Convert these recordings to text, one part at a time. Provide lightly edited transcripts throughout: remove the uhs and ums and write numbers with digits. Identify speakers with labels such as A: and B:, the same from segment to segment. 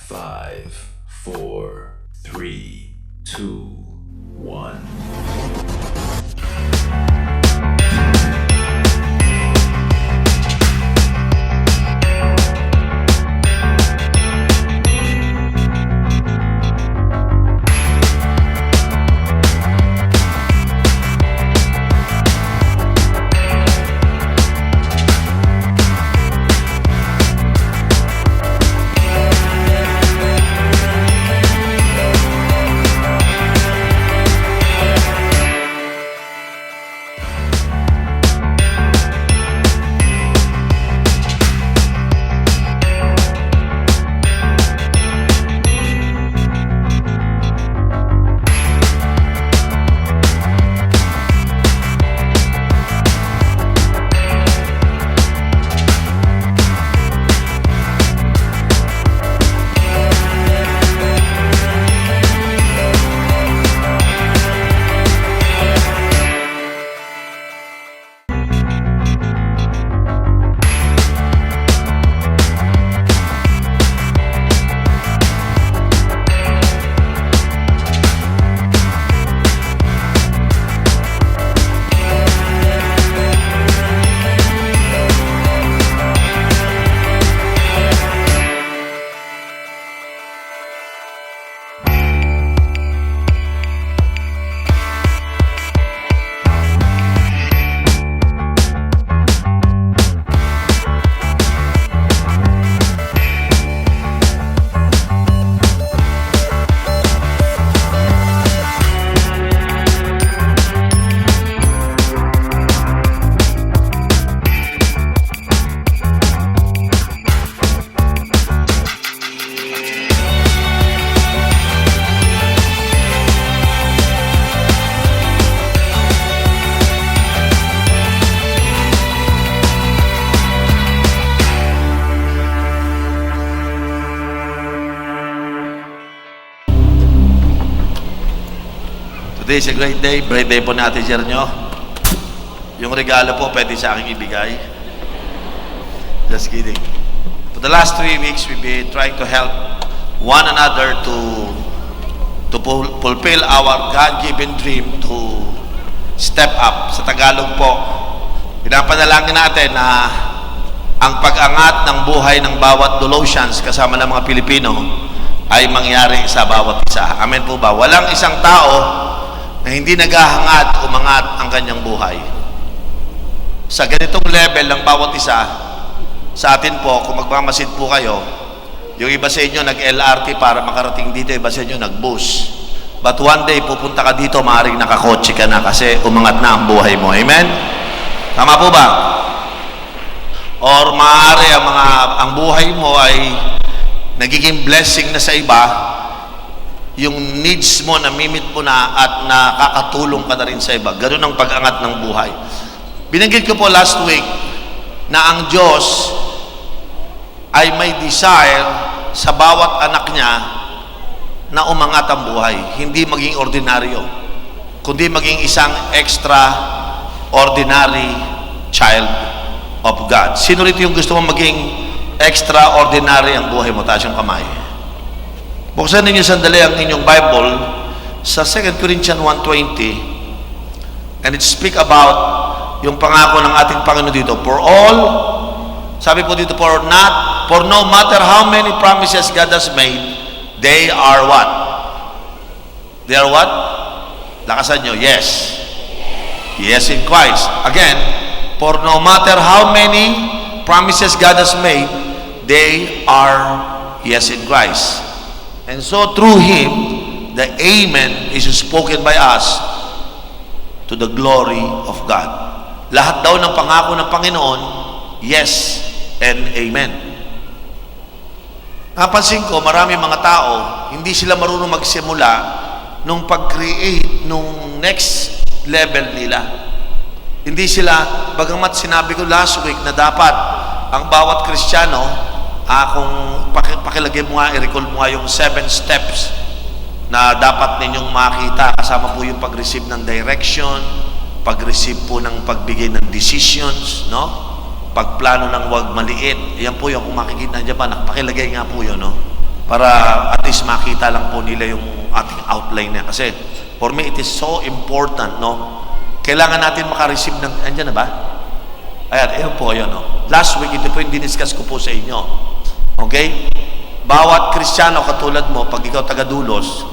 A: 5, 4, 3, 2, 1.
B: Today is a great day. Birthday po natin, sir nyo. Yung regalo po, pwede sa aking ibigay. Just kidding. For the last 3 weeks, we've been trying to help one another to fulfill our God-given dream to step up. Sa Tagalog po, pinapanalangin natin na ang pag-angat ng buhay ng bawat Dolosians kasama ng mga Pilipino ay mangyari sa bawat isa. Amen po ba? Walang isang tao na hindi naghahangad, umangat ang kanyang buhay. Sa ganitong level ng bawat isa, sa atin po, kung magmamasid po kayo, yung iba sa inyo nag-LRT para makarating dito, iba sa inyo nag-bus. But one day, pupunta ka dito, maaaring nakakotse ka na kasi umangat na ang buhay mo. Amen? Tama po ba? Or maaari ang buhay mo ay nagiging blessing na sa iba, yung needs mo, namimit mo na at nakakatulong ka na rin sa iba. Ganun ang pag-angat ng buhay. Binanggit ko po last week na ang Diyos ay may desire sa bawat anak niya na umangat ang buhay. Hindi maging ordinaryo, kundi maging isang extraordinary child of God. Sino rito yung gusto mo maging extraordinary ang buhay mo? Taas yung kamay. Buksan ninyo sandali ang inyong Bible sa 2 Corinthians 1:20, and it speak about yung pangako ng ating Panginoon dito. For all, sabi po dito, for no matter how many promises God has made, they are what? They are what? Lakasan nyo, yes. Yes in Christ. Again, for no matter how many promises God has made, they are yes in Christ. And so through Him, the Amen is spoken by us to the glory of God. Lahat daw ng pangako ng Panginoon, yes and Amen. Napansin ko, marami mga tao, hindi sila marunong magsimula nung pag-create nung next level nila. Hindi sila, bagamat sinabi ko last week na dapat ang bawat Kristiyano, kung pakilagay mo nga, i-recall mo nga yung 7 steps na dapat ninyong makita, kasama po yung pag-receive ng direction, pag-receive po ng pagbigay ng decisions, no? Pagplano ng wag maliit. Yan po yung kung makikita niyo pa, nakapakilagay nga po yun, no? Para at least makita lang po nila yung ating outline niya. Kasi for me, it is so important, no? Kailangan natin makareceive ng, andyan na ba? Ayan po, ayan, no? Last week, ito po yung diniscuss ko po sa inyo. Okay? Bawat Kristiyano katulad mo, pag ikaw taga-dulos,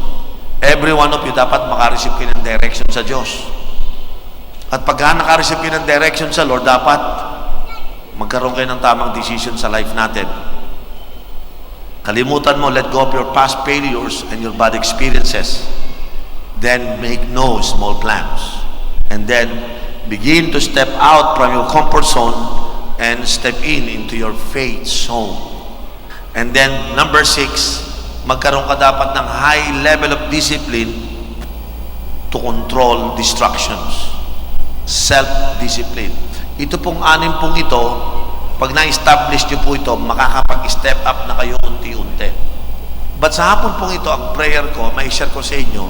B: every one of you dapat makareceive kayo ng direction sa Diyos. At pagka nakareceive kayo ng direction sa Lord, dapat magkaroon kayo ng tamang decision sa life natin. Kalimutan mo, let go of your past failures and your bad experiences. Then make no small plans. And then begin to step out from your comfort zone and step into your faith zone. And then number 6, magkaroon ka dapat ng high level of discipline to control distractions. Self-discipline. Ito pong 6 pong ito, pag na-establish nyo po ito, makakapag-step up na kayo unti-unti. But sa hapon pong ito, ang prayer ko, may share ko sa inyo,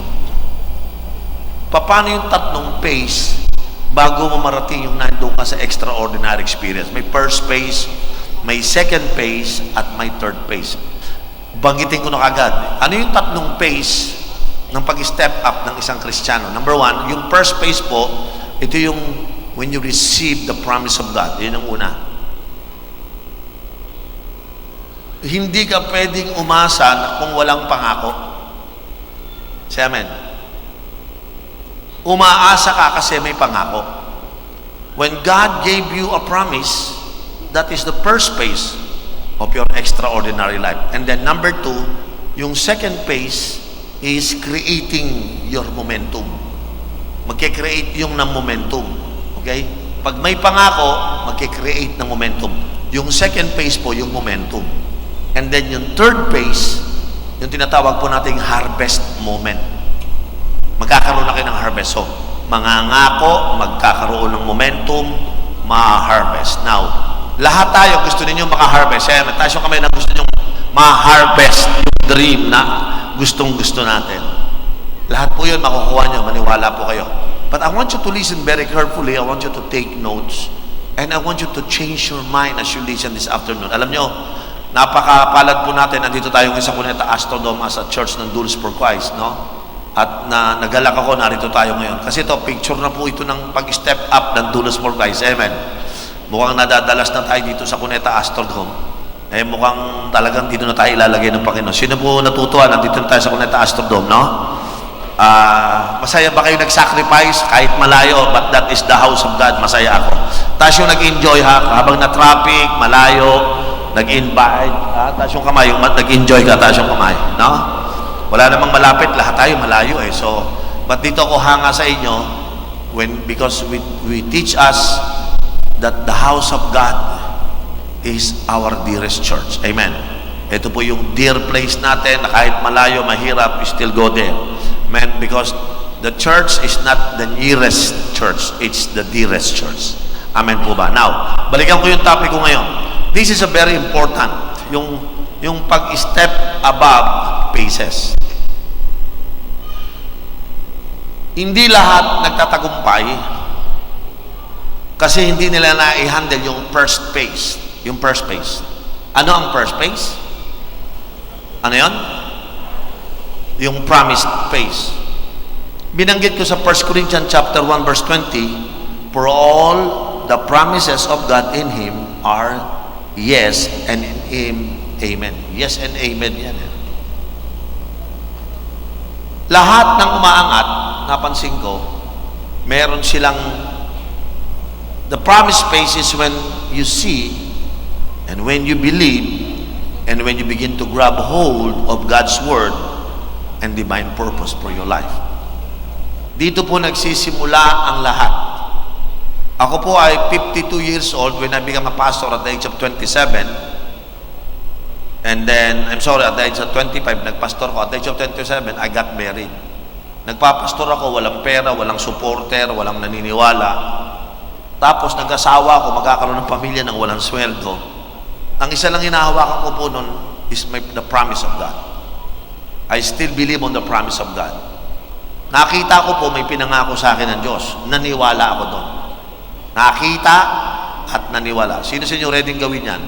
B: paano yung 3 phase bago mo marating yung nandun ka sa extraordinary experience. May first phase, may second phase, at may third phase. Banggitin ko na kagad. Ano yung 3 phase ng pag-step up ng isang Kristiyano? Number 1, yung first phase po, ito yung when you receive the promise of God. Yun ang una. Hindi ka pwedeng umasa na kung walang pangako. Say amen. Umaasa ka kasi may pangako. When God gave you a promise, that is the first phase of your extraordinary life. And then number 2, yung second phase is creating your momentum. Magkikreate yung ng momentum. Okay? Pag may pangako, magkikreate ng momentum. Yung second phase po, yung momentum. And then yung third phase, yung tinatawag po nating harvest moment. Magkakaroon na kayo ng harvest. So, mangangako, magkakaroon ng momentum, ma-harvest. Now, lahat tayo gusto ninyo maka-harvest. Kaya tayo kami na gusto ninyo ma-harvest yung dream na gustong-gusto natin. Lahat po yun makukuha nyo, maniwala po kayo. But I want you to listen very carefully. I want you to take notes. And I want you to change your mind as you listen this afternoon. Alam nyo, napakapalad po natin, nandito tayo ngayon sa Cuneta Astrodome as a church ng Duels for Christ, no? At nagalak ako, narito tayo ngayon. Kasi ito, picture na po ito ng pag-step up ng Duels for Christ. Amen. Mukhang nadadalas na tayo dito sa Cuneta Astrodome. Eh, mukhang talagang dito na tayo ilalagay ng Panginoon. Sino po natutuwa? Nandito na tayo sa Cuneta Astrodome, no? Masaya ba kayo nag-sacrifice kahit malayo? But that is the house of God. Masaya ako. Tapos yung nag-enjoy ha, habang na-traffic, malayo, nag-invite, taas yung kamay, yung nag-enjoy ka, taas yung kamay, no? Wala namang malapit, lahat tayo malayo eh. So, but dito ako hanga sa inyo, because we teach us that the house of God is our dearest church. Amen. Ito po yung dear place natin, na kahit malayo, mahirap, we still go there. Amen. Because the church is not the nearest church, it's the dearest church. Amen po ba? Now, balikan ko yung topic ko ngayon. This is a very important, yung pag-step above phases. Hindi lahat nagtatagumpay kasi hindi nila na-handle yung first phase. Yung first phase. Ano ang first phase? Ano yon? Yung promised phase. Binanggit ko sa 1 Corinthians chapter 1 verse 20, for all the promises of God in Him are yes, and in Him, amen. Yes and amen yan. Lahat ng umaangat, napansin ko, meron silang, the promise phase is when you see, and when you believe, and when you begin to grab hold of God's Word and divine purpose for your life. Dito po nagsisimula ang lahat. Ako po ay 52 years old when I became a pastor at the age of 27. And then, at the age of 25, nagpastor ko. At the age of 27, I got married. Nagpapastor ako, walang pera, walang supporter, walang naniniwala. Tapos nag-asawa ako, magkakaroon ng pamilya ng walang sweldo. Ang isa lang hinahawakan ko po nun is the promise of God. I still believe on the promise of God. Nakita ko po may pinangako sa akin ng Diyos. Naniwala ako doon. Nakita at naniwala. Sino sa inyo ready gawin yan?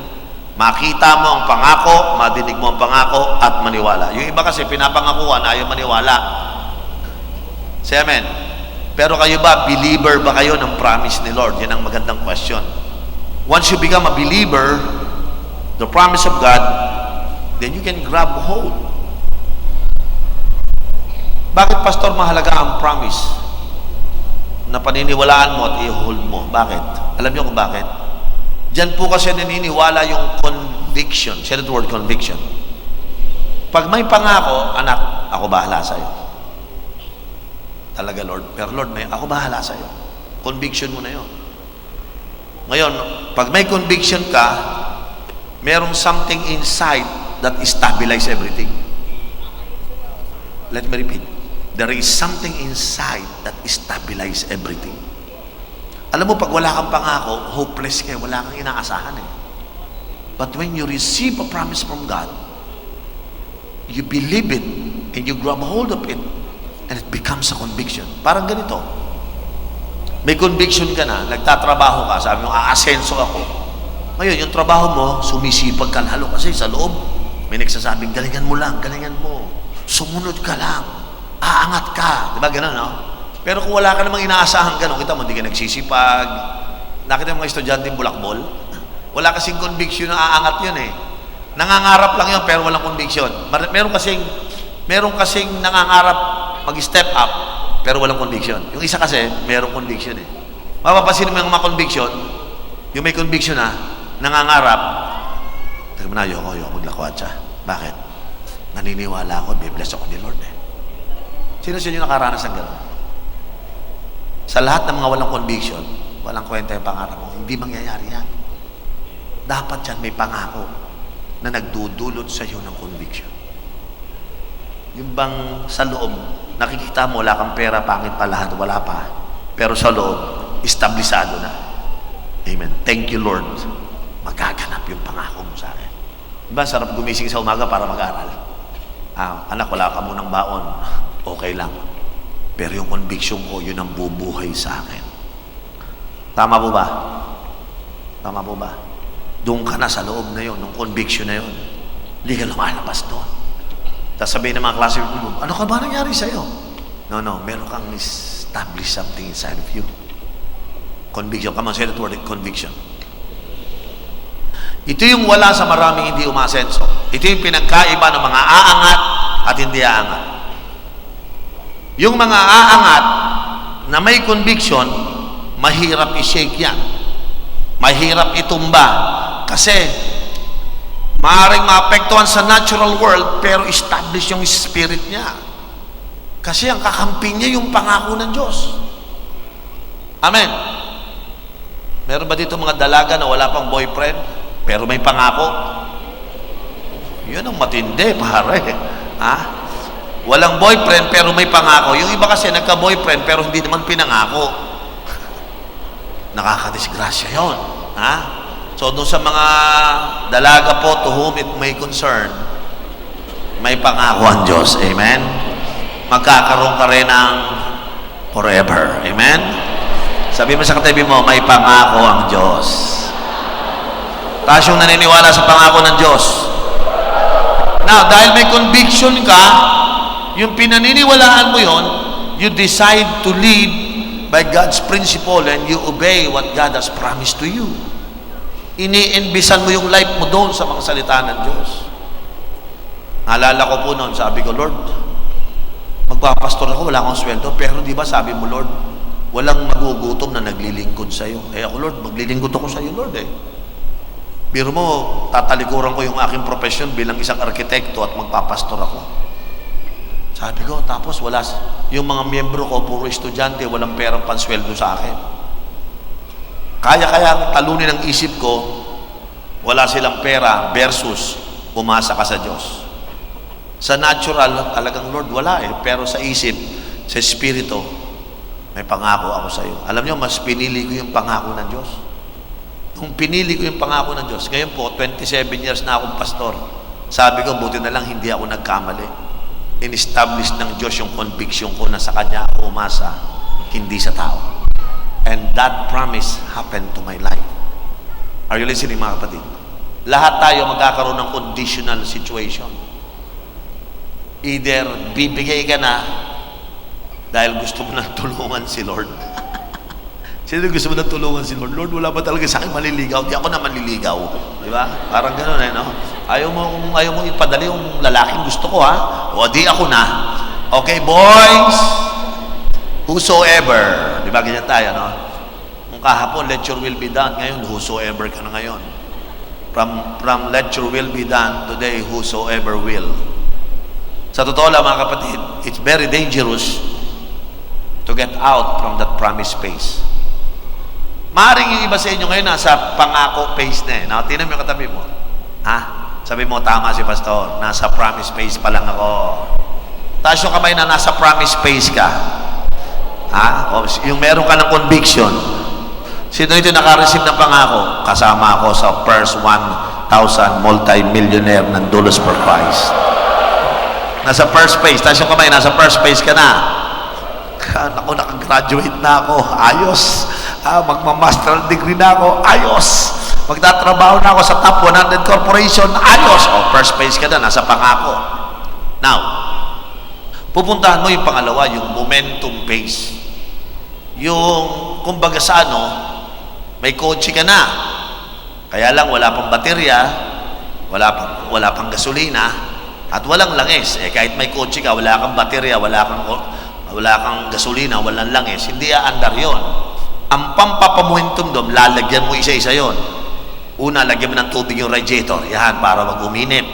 B: Makita mo ang pangako, madinig mo ang pangako, at maniwala. Yung iba kasi pinapangakuan, ayaw maniwala. Say amen. Pero kayo ba, believer ba kayo ng promise ni Lord? Yan ang magandang question. Once you become a believer, the promise of God, then you can grab hold. Bakit, Pastor, mahalaga ang promise na paniniwalaan mo at i-hold mo? Bakit? Alam niyo kung bakit? Diyan po kasi naniniwala yung conviction. Say the word conviction. Pag may pangako, anak, ako bahala sa'yo. Talaga, Lord. Pero Lord, ako bahala sa'yo. Conviction mo na yun. Ngayon, pag may conviction ka, merong something inside that stabilize everything. Let me repeat. There is something inside that stabilize everything. Alam mo, pag wala kang pangako, hopeless ka, wala kang inaasahan eh. But when you receive a promise from God, you believe it, and you grab hold of it, and it becomes a conviction. Parang ganito. May conviction ka na, nagtatrabaho ka, sabi mo, aasenso ako. Ngayon, yung trabaho mo, sumisipag ka lalo kasi sa loob. May nagsasabing, galingan mo lang, galingan mo. Sumunod ka lang. Aangat ka. Diba gano'n, no? Pero kung wala ka namang inaasahan gano'n, kita mo, hindi ka nagsisipag. Nakita mo mga estudyante bulakbol? Wala kasing conviction na aangat yun eh. Nangangarap lang yun, pero walang conviction. Meron kasing nangangarap mag-step up, pero walang conviction. Yung isa kasi, merong conviction eh. Mapapasin mo yung mga conviction, yung may conviction na, nangangarap, teka mo na, ayoko maglakwat siya. Bakit? Naniniwala ako, bibless ako ni Lord eh. Sino siya yung nakaranas ng gano'n? Sa lahat ng mga walang conviction, walang kwenta yung pangarap mo, hindi mangyayari yan. Dapat yan may pangako na nagdudulot sa iyo ng conviction. Yung bang sa loob, nakikita mo, wala kang pera, pangit pa lahat, wala pa. Pero sa loob, establisado na. Amen. Thank you, Lord. Magaganap yung pangako mo sa akin. Diba, sarap gumising sa umaga para mag-aral. Anak, wala ka munang baon. Okay lang. Pero yung conviction ko, yun ang bubuhay sa akin. Tama po ba? Tama po ba? Doon ka na sa loob na yun, ng conviction na yun. Hindi ka lumalabas doon. Tapos sabihin ng mga klase mo, ano ka ba nangyari sa'yo? No, meron kang establish something inside of you. Conviction. Come on, say that word, conviction. Ito yung wala sa maraming hindi umasenso. Ito yung pinagkaiba ng mga aangat at hindi aangat. Yung mga aangat na may conviction, mahirap i-shake yan. Mahirap itumba. Kasi, maaaring maapektuhan sa natural world, pero establish yung spirit niya. Kasi ang kakampi niya yung pangako ng Diyos. Amen. Meron ba dito mga dalaga na wala pang boyfriend, pero may pangako? Yun ang matindi, pare. Ha? Walang boyfriend, pero may pangako. Yung iba kasi nagka-boyfriend, pero hindi naman pinangako. Nakakadisgrasya yun. Ha? So, doon sa mga dalaga po to whom it may concern, may pangako ang Diyos. Amen? Magkakaroon ka rin ng forever. Amen? Sabi mo sa katabi mo, may pangako ang Diyos. Taas yung naniniwala sa pangako ng Diyos. Now, dahil may conviction ka, yung pinaniniwalaan mo yon, you decide to live by God's principle and you obey what God has promised to you. Iniimbisan mo yung life mo doon sa mga salita ng Diyos. Naalala ko po noon, sabi ko, Lord, magpapastor ako, wala akong sweldo, pero di ba sabi mo, Lord, walang magugutom na naglilingkod sa iyo. Ako, Lord, maglilingkod ako sa iyo, Lord eh. Biro mo, tatalikuran ko yung aking profession bilang isang arkitekto at magpapastor ako. Sabi ko, tapos wala, yung mga miyembro ko, puro estudyante, walang perang pansweldo sa akin. Kaya talunin ang isip ko, wala silang pera versus umasa ka sa Diyos. Sa natural, talagang Lord, wala eh. Pero sa isip, sa espiritu, may pangako ako sa iyo. Alam niyo, mas pinili ko yung pangako ng Diyos. Kung pinili ko yung pangako ng Diyos, ngayon po, 27 years na akong pastor. Sabi ko, buti na lang hindi ako nagkamali. In-establish ng Diyos yung conviction ko na sa Kanya ako umasa, hindi sa tao. And that promise happened to my life. Are you listening, mga kapatid? lahat tayo magkakaroon ng conditional situation. Either bibigay ka na dahil gusto mo nang tulungan si Lord. Sino gusto mo nang tulungan si Lord? Lord, wala ba talaga sa akin maliligaw? Di ako na manliligaw. Di ba? Parang gano'n no? Ayaw mo ipadali yung lalaking gusto ko, ha? O di ako na. Okay, boys? Whosoever. Di ba ganyan tayo, no? Kung kahapon, let your will be done. Ngayon, whosoever ka na ngayon. From let your will be done, today, whosoever will. Sa totoo lang, mga kapatid, it's very dangerous to get out from that promise space. Maaaring yung iba sa inyo ngayon nasa pangako phase na eh. No? Tingnan mo yung katabi mo. Ha? Sabi mo, tama si pastor. Nasa promise phase pa lang ako. Taas yung kamay na nasa promise phase ka. Ha? O, yung meron ka ng conviction. Sino ito naka-receive ng pangako? Kasama ako sa first 1,000 multi-millionaire ng Doulos for Christ. Nasa first phase. Taas yung kamay, nasa first phase ka na. Ako, nakagraduate na ako. Ayos. Magmamasteral degree na ako. Ayos. Magtatrabaho na ako sa top 100 corporation. Ayos. O, first phase ka na. Nasa pangako. Now, pupuntahan mo yung pangalawa, yung momentum phase. Yung, kumbaga sa ano, may kotse ka na. Kaya lang, wala pang baterya, wala pang gasolina, at walang langis. Kahit may kotse ka, wala kang baterya, wala kang gasolina, walang langis, hindi aandar yon. Ang pampapamomentum doon, lalagyan mo isa-isa yon. Una, lagyan mo ng tubig yung radiator. Yan, para mag-uminit.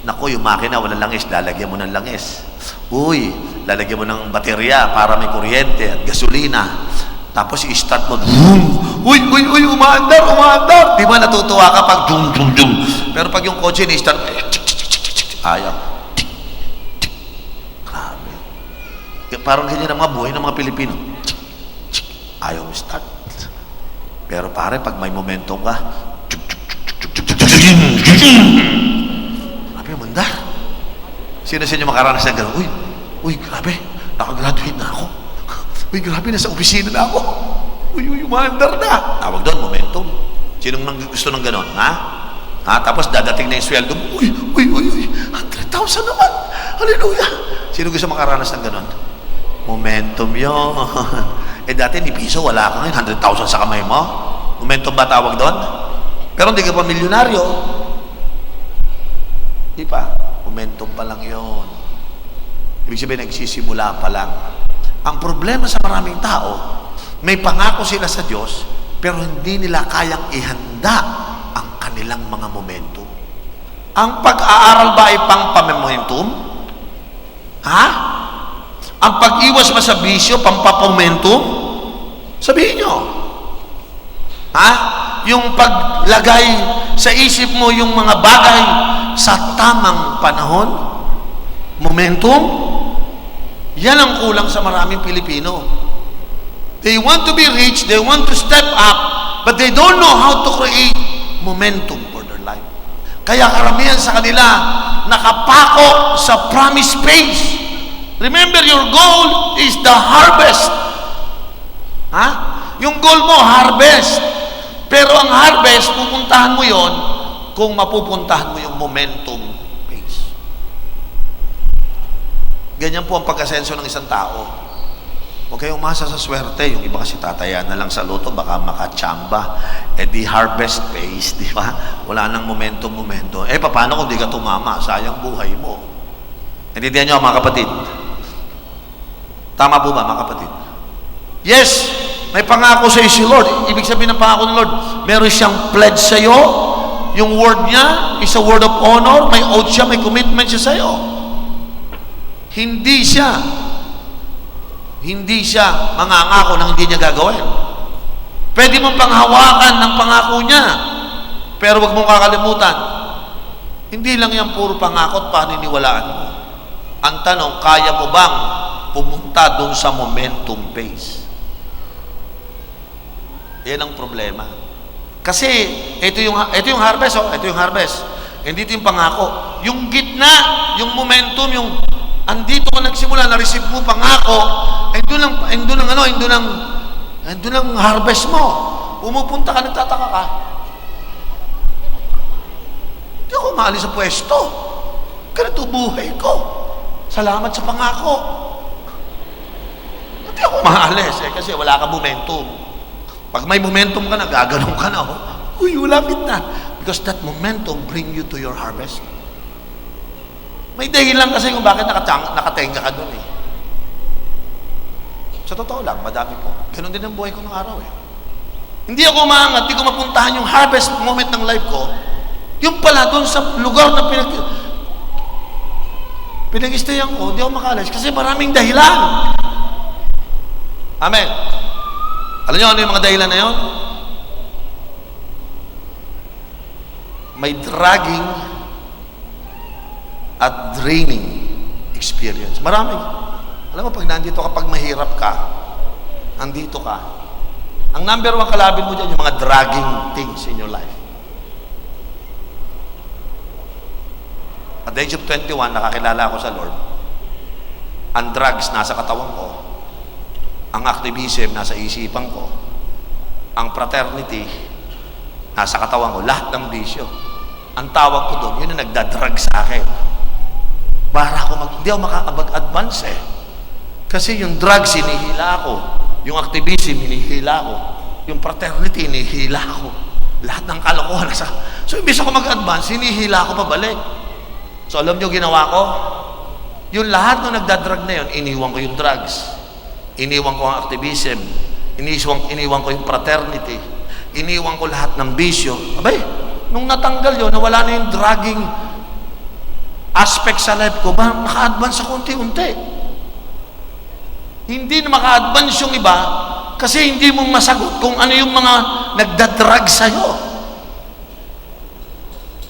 B: Naku, yung makina, walang langis, lalagyan mo ng langis. Uy, lalagyan mo ng baterya para may kuryente at gasolina. Tapos i-start mo, uy, umaandar. Di ba natutuwa ka pag dum. Pero pag yung kotse ni-start, ayaw. Grabe. Parang ganyan ang mga buhay ng mga Pilipino. Ayaw mo start. Pero pare, pag may momentum ka, grabe, mandar. Sino sa inyo makaranas ng gano'n? Uy, grabe, nakagraduate na ako. Uy, grabe, nasa opisina na ako. Uy, umandar na. Tawag doon, momentum. Sinong gusto ng gano'n? Ha? Tapos dadating na yung sweldo mo. Uy, 100,000 naman. Hallelujah. Sino gusto makaranas ng gano'n? Momentum yun. Dati ni piso, wala ka ngayon. 100,000 sa kamay mo. Momentum ba tawag doon? Pero hindi ka pa milyonaryo. Di pa. Momentum pa lang yun. Ibig sabihin, nagsisimula pa lang. Ang problema sa maraming tao, may pangako sila sa Diyos, pero hindi nila kayang ihanda ang kanilang mga momentum. Ang pag-aaral ba ay pang-momentum? Ha? Ang pag-iwas ba sa bisyo, pang-momentum? Sabihin nyo. Ha? Yung paglagay sa isip mo yung mga bagay sa tamang panahon, momentum, yan ang kulang sa maraming Pilipino. They want to be rich, they want to step up, but they don't know how to create momentum for their life. Kaya karamihan sa kanila nakapako sa promise phase. Remember, your goal is the harvest. Ha? Yung goal mo, harvest. Pero ang harvest, pupuntahan mo yon kung mapupuntahan mo yung momentum phase. Ganyan po ang pag-asenso ng isang tao. Huwag kayong umasa sa swerte. Yung iba kasi tataya na lang sa loto, baka makatsamba. Di harvest phase, di ba? Wala nang momentum. Paano kung di ka tumama? Sayang buhay mo. Intindihan nyo, mga kapatid? Tama po ba, mga kapatid? Yes, may pangako sa iyo si Lord. Ibig sabihin ng pangako ng Lord, meron siyang pledge sa iyo. Yung word niya is a word of honor. May oath siya, may commitment siya sa iyo. Hindi siya mangangako nang hindi niya gagawin. Pwede mong panghawakan ng pangako niya, pero wag mong kakalimutan, hindi lang yan puro pangako at paniniwalaan mo. Ang tanong, kaya mo bang pumunta doon sa momentum phase? Yan ang problema. Kasi ito yung harvest, ito yung harvest. Hindi ito yung pangako. Yung gitna, yung momentum, yung andito ka nagsimula, na-receive mo pangako, doon ang harvest mo. Pumupunta ka, nagtataka ka. ako maalis sa pwesto. Ganito buhay ko. Salamat sa pangako. Hindi ako maalis kasi wala ka momentum. Pag may momentum ka na, gaganong ka na. Uy, ulapit na. Because that momentum bring you to your harvest. May dahilan kasi kung bakit nakatenga ka doon eh. Sa totoo lang, madami po. Ganun din ang buhay ko ng araw eh. Hindi ako umaangat, hindi ko mapuntahan yung harvest moment ng life ko. Yung pala doon sa lugar na pinag-istayan ko, hindi ako makalis kasi maraming dahilan. Amen. Alam niyo ano yung mga dahilan na yun? May dragging at draining experience. Marami. Alam mo, pag nandito ka, pag mahirap ka, nandito ka, ang number one kalabin mo dyan, yung mga dragging things in your life. At the age of 21, nakakilala ako sa Lord. Ang drugs nasa katawan ko. Ang activism nasa isipan ko. Ang fraternity nasa katawan ko. Lahat ng bisyo. Ang tawag ko doon, yun ang nagdadrag sa akin. Para ako hindi ako makakapag-advance eh. Kasi yung drugs, hinihila ako. Yung activism, hinihila ako. Yung fraternity, hinihila ako. Lahat ng kalokohan nasa... So, imbis ako mag-advance, hinihila ako pabalik. So, alam niyo ginawa ko? Yung lahat ng nagdadrag na yun, iniwan ko yung drugs. Iniwan ko ang activism. Iniwan ko yung fraternity. Iniwan ko lahat ng bisyo. Abay, nung natanggal yun, nawala na yung dragging aspect sa life ko, ba, naka-advance sa unti-unti. Hindi na maka-advance yung iba kasi hindi mo masagot kung ano yung mga nagdadrag sa'yo.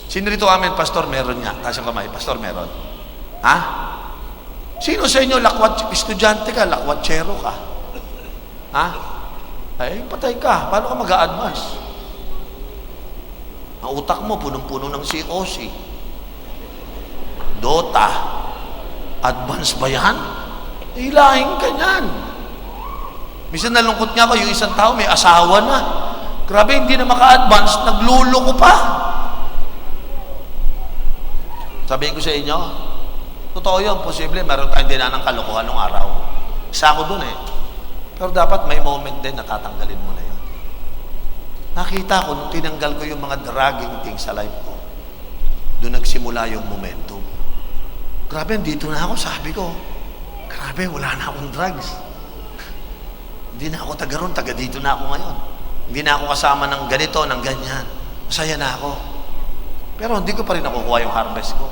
B: Sino rito amin, Pastor, meron niya? Taas yung kamay, Pastor, meron. Ha? Sino sa inyo, lakwat, estudyante ka, lakwatsero ka? Ha? Ay, patay ka. Paano ka mag-a-advance? Ang utak mo, punong-puno ng COC. Dota. Advance ba yan? Hilahin ka niyan. Minsan nalungkot nga ako, yung isang tao may asawa na. Grabe, hindi na maka-advance, nagluloko pa. Sabihin ko sa inyo, totoo yun, posible, meron tayong dinanang kalokohan ng araw. Isa ako dun eh. Pero dapat may moment din, natatanggalin mo na yun. Nakita ko, nung tinanggal ko yung mga dragging things sa life ko, doon nagsimula yung momentum. Grabe, dito na ako, sabi ko, grabe, wala na akong drugs. Hindi na ako taga ron, taga dito na ako ngayon. Hindi na ako kasama ng ganito, ng ganyan. Masaya na ako. Pero hindi ko pa rin nakukuha yung harvest ko.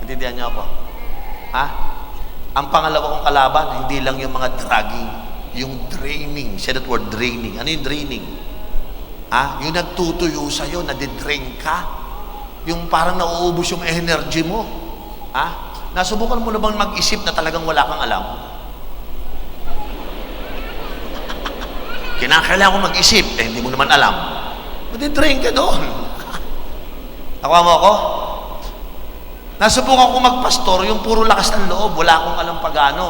B: Intindihan niyo ako? Ha? Ang pangalawa kong kalaban, hindi lang yung mga dragging, yung draining. Say that word, draining. Ano yung draining? Ha? Yung nagtutuyo sa'yo, nadidrain ka. Yung parang nauubos yung energy mo. Ha? Nasubukan mo na bang mag-isip na talagang wala kang alam? Kinakailangan ko mag-isip, hindi mo naman alam. Madidrain ka doon. Nakuha mo ako? Nasubukan ko magpastor, yung puro lakas ng loob, wala akong alam pagano.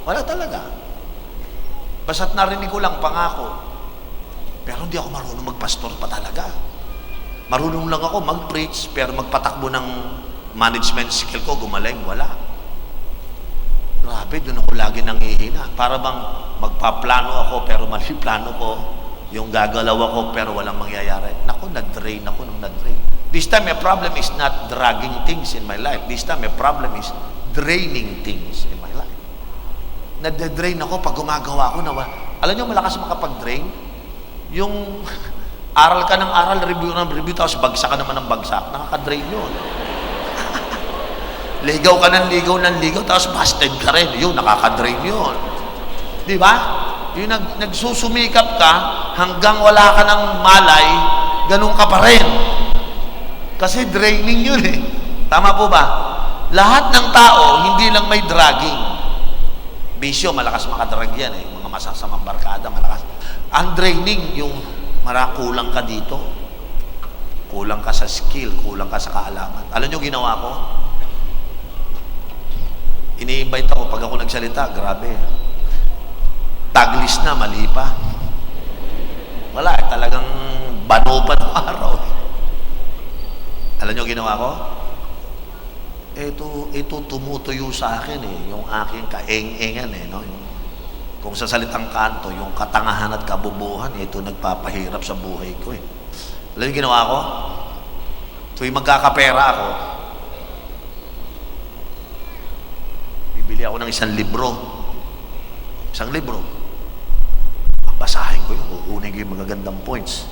B: Wala talaga. Basta't narinig ko lang pangako. Pero hindi ako marunong magpastor pa talaga. Marunong lang ako mag-preach, pero magpatakbo ng management skill ko, gumaling, wala. Grabe, doon ako lagi nangihina. Para bang magpaplano ako, pero mali plano ko. Yung gagalaw ako, pero walang mangyayari. Naku, na-drain ako ng na-drain. This time, my problem is not dragging things in my life. This time, my problem is draining things in my life. Nade-drain ako pag gumagawa ako na, alam niyo, malakas makapag-drain? Yung aral ka ng aral, review ng review, tapos bagsak ka naman ng bagsak, nakaka-drain yun. Ligaw ka ng ligaw, tapos busted ka rin. Yun, nakaka-drain yun. Di ba? Yung nagsusumikap ka, hanggang wala ka ng malay, ganun ka pa rin. Kasi draining yun eh. Tama po ba? Lahat ng tao, hindi lang may dragging. Bisyo, malakas makadrag yan eh. Mga masasamang barkada, malakas. Ang draining, yung kulang ka dito. Kulang ka sa skill, kulang ka sa kaalaman. Alam nyo ginawa ko? Ini-invite ako pag ako nagsalita, grabe. Taglis na, mali pa. Wala, talagang bano pa ng araw. Alam nyo ginawa ko? Ito tumutuyo sa akin eh, yung aking kaeng-engan eh, no? Kung sa salitang kanto, yung katangahan at kabubuhan, ito nagpapahirap sa buhay ko eh. Alam yung ginawa ko? Tuwing magkakapera ako, bibili ako ng isang libro. Basahin ko yun, kukunin ko yung magagandang points.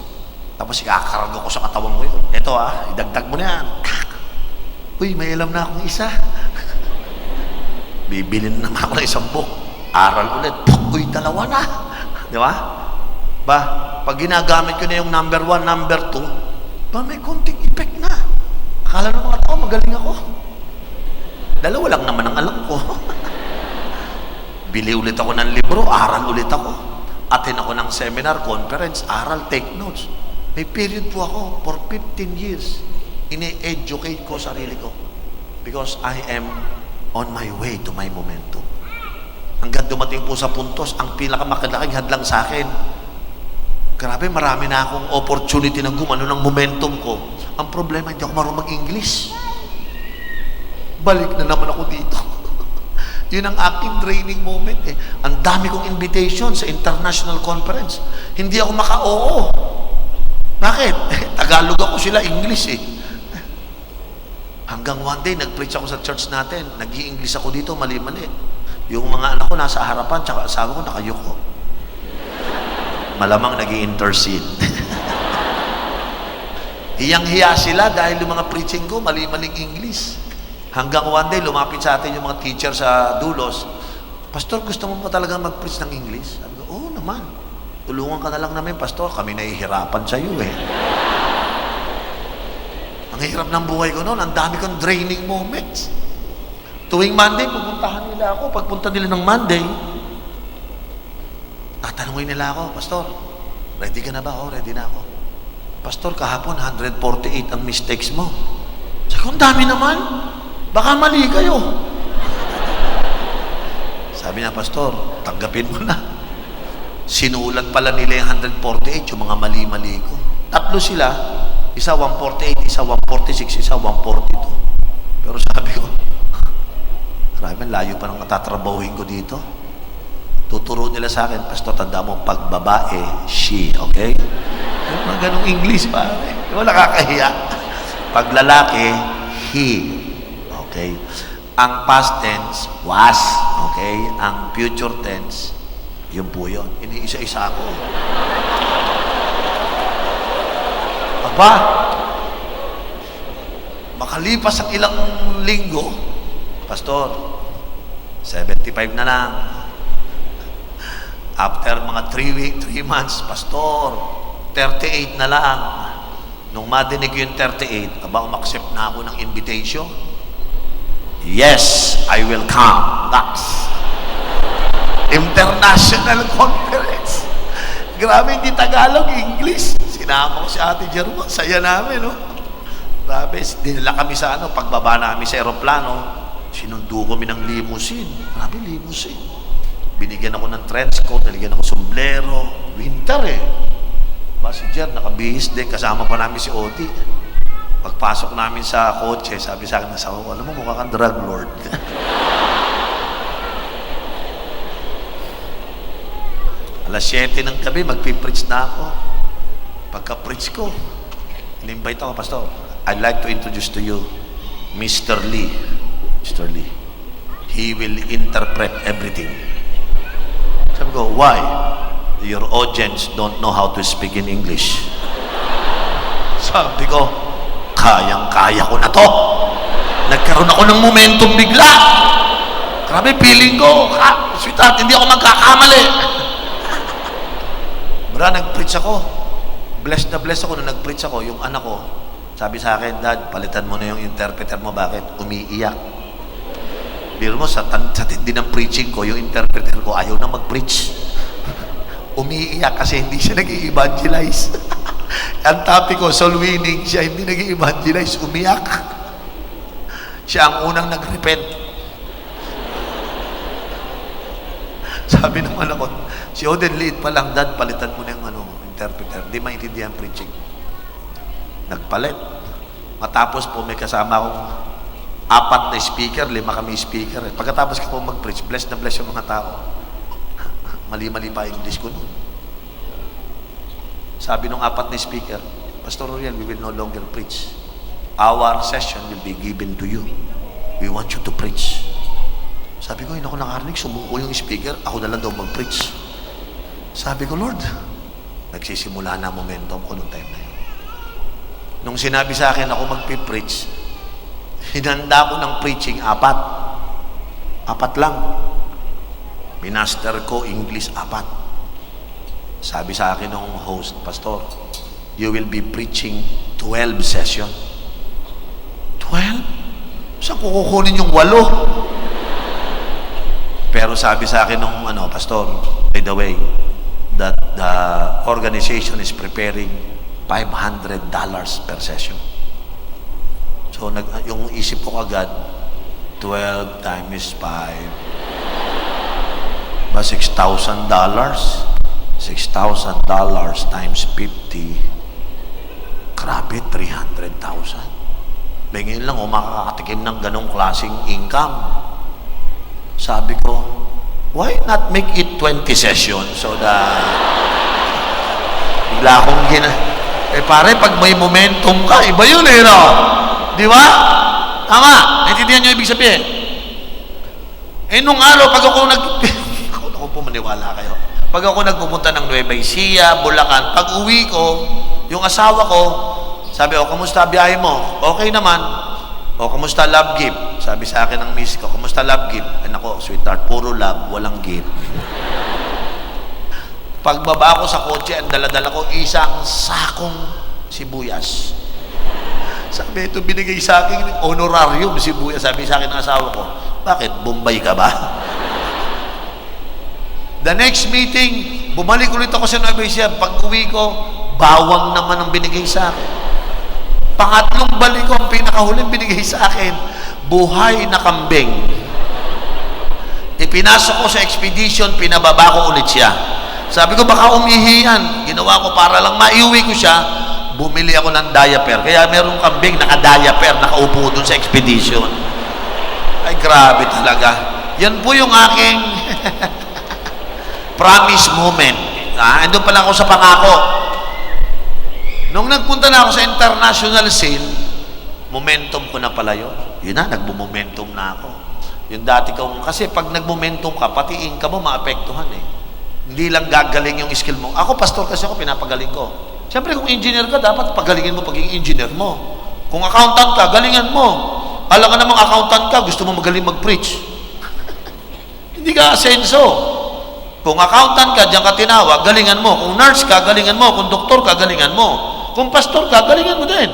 B: Tapos ikakargo ko sa katawan ko yun. Ito idagdag mo na yan. Uy, may alam na akong isa. Bibili na naman ako ng isang book. Aral ulit. Uy, dalawa na. Di ba? Pag ginagamit ko na yung number 1, number 2, may konting effect na. Akala ng mga tao, magaling ako. Dalawa lang naman ang alam ko. Bili ulit ako ng libro, aral ulit ako. Attend ako ng seminar, conference, aral, take notes. May period po ako for 15 years. Ine-educate ko sarili ko. Because I am on my way to my momentum. Hanggang dumating po sa puntos, ang pinakamalaking hadlang sa akin, grabe, marami na akong opportunity na gumano ng momentum ko. Ang problema, hindi ako marunong mag-English. Balik na naman ako dito. Yun ang aking training moment eh. Ang dami kong invitation sa international conference. Hindi ako maka-oo. Bakit? Tagalog ako, sila English eh. Hanggang one day, nag-preach ako sa church natin. Nag-i-English ako dito, mali-mali. Yung mga anak ko nasa harapan, tsaka asawa ko nakayuko. Malamang nag-i-intercede. Hiyang-hiya sila dahil yung mga preaching ko, mali-maling English. Hanggang one day, lumapit sa atin yung mga teacher sa dulos. Pastor, gusto mo ba talaga mag-preach ng English? Sabi ko, oo naman. Tulungan ka na lang namin, Pastor. Kami nahihirapan sa iyo eh. Ang hirap ng buhay ko noon, ang dami kong draining moments. Tuwing Monday, pupuntahan nila ako. Pagpunta nila ng Monday, tatanungin nila ako, Pastor, ready ka na ba? Oo, ready na ako. Pastor, kahapon, 148 ang mistakes mo. Sabi ko, ang dami naman. Baka mali kayo. Sabi niya, Pastor, tanggapin mo na. Sinulat pala nila yung 148, yung mga mali-mali ko. Tatlo sila, isa 148, isa 146, isa 142. Pero sabi ko, grabe, layo pa nang natatrabahuin ko dito. Tuturo nila sa akin, Pastor, tanda mo, pag babae, she, okay? Mga ganong English, pare. Wala nakakahiya. Pag lalaki, he. Okay? Ang past tense, was. Okay? Ang future tense, yun po yun. Iniisa-isa ako. Aba, makalipas ang ilang linggo, Pastor, 75 na lang. After mga 3 months, Pastor, 38 na lang. Nung madinig yung 38, umaksep na ako ng invitation. Yes, I will come. Next. International conference. Grabe, hindi Tagalog, English. Sinama ko si Ate Jerome. Saya namin, no? Grabe, dinala kami sa pagbaba namin sa aeroplano, sinundo kami ng limousine. Grabe, limousine. Binigyan ako ng trench coat, nalagyan ako sombrero. Winter eh. Si Jer, nakabihis din. Kasama pa namin si Oti. Pagpasok namin sa kotse, sabi sa akin, alam mo, mukha kang drug lord. Alas 7 ng gabi, magpipreach na ako. Pagka-preach ko, in-invite ako, Pastor, I'd like to introduce to you Mr. Lee. Mr. Lee. He will interpret everything. Sabi ko, why? Your audience don't know how to speak in English. Sabi ko, kayang-kaya ko na to. Nagkaroon ako ng momentum bigla. Grabe, feeling ko, sweetheart, hindi ako magkakamali. Bra, nag-preach ako. Blessed na blessed ako na nag-preach ako. Yung anak ko, sabi sa akin, Dad, palitan mo na yung interpreter mo. Bakit? Umiiyak. Biro mo, sa tindi ng preaching ko, yung interpreter ko ayaw na mag-preach. Umiiyak kasi hindi siya nag-i-evangelize. Ang topic ko, soul winning, siya hindi nag-i-evangelize, umiyak. Siya ang unang nag-repent. Sabi naman ako, si Oden liit pa lang, Dad, palitan mo na yung interpreter. Hindi maintindihan preaching. Nagpalit. Matapos po may kasama akong 4 na speaker, 5 kami speaker. Pagkatapos ko po mag-preach, bless na bless yung mga tao. Mali-mali pa yung English ko noon. Sabi nung 4 na speaker, Pastor Roriel, we will no longer preach. Our session will be given to you. We want you to preach. Sabi ko, ako nakarinig, sumuko yung speaker, ako na lang daw mag-preach. Sabi ko, Lord, nagsisimula na momentum ko noong time na yun. Nung sinabi sa akin ako magpipreach, hinanda ko ng preaching 4. 4 lang. Minaster ko English 4. Sabi sa akin ng host, Pastor, you will be preaching 12 session. 12? Saan ko kukunin yung 8? Pero sabi sa akin ng Pastor, by the way, that the organization is preparing $500 per session. So, yung isip ko agad, 12 times 5, ba $6,000? $6,000 times 50, grabe, 300,000. Ngayon lang, makakatikim ng ganong klaseng income. Sabi ko, why not make it 20 sessions so that bigla akong pare, pag may momentum ka, iba yun no? Di ba? Tama. Naintindihan nyo ibig sabihin? Nung araw, pag ako ako po maniwala kayo. Pag ako nagpupunta ng Nueva Ecija, Bulacan, pag uwi ko, yung asawa ko, sabi, kamusta biyahe mo? Okay naman. Kamusta love gift? Sabi sa akin ng miss ko, kamusta love gift? Nako, sweetheart, puro love, walang gift. Pagbaba ko sa kotse, ang dala-dala ko, isang sakong sibuyas. Sabi, ito binigay sa akin, honorarium sibuyas. Sabi sa akin ng asawa ko, bakit? Bombay ka ba? The next meeting, bumalik ulit ako sa Nueva Ecija. Pag uwi ko, bawang naman ang binigay sa akin. Pangatlong balik ko, ang pinakahuling binigay sa akin, buhay na kambing. Ipinasok ko sa expedition, pinababa ko ulit siya. Sabi ko, baka umihiyan. Ginawa ko para lang maiuwi ko siya, bumili ako ng diaper. Kaya merong kambing, naka-diaper, nakaupo dun sa expedition. Ay, grabe talaga. Yan po yung aking promise moment. Andun pa lang ako sa pangako. Nung nagpunta na ako sa international scene, momentum ko na pala yun. Yun na, nagmo-momentum na ako. Yung dati kong, kasi pag nagmomentum ka, pati income mo maapektuhan eh. Hindi lang gagaling yung skill mo. Ako, pastor kasi ako, pinapagaling ko. Siyempre, kung engineer ka, dapat pagalingin mo pagiging engineer mo. Kung accountant ka, galingan mo. Alam ka namang accountant ka, gusto mo magaling mag-preach. Hindi ka asenso. Kung accountant ka, diyan ka tinawag, galingan mo. Kung nurse ka, galingan mo. Kung doktor ka, galingan mo. Kung pastor ka, galingan mo din.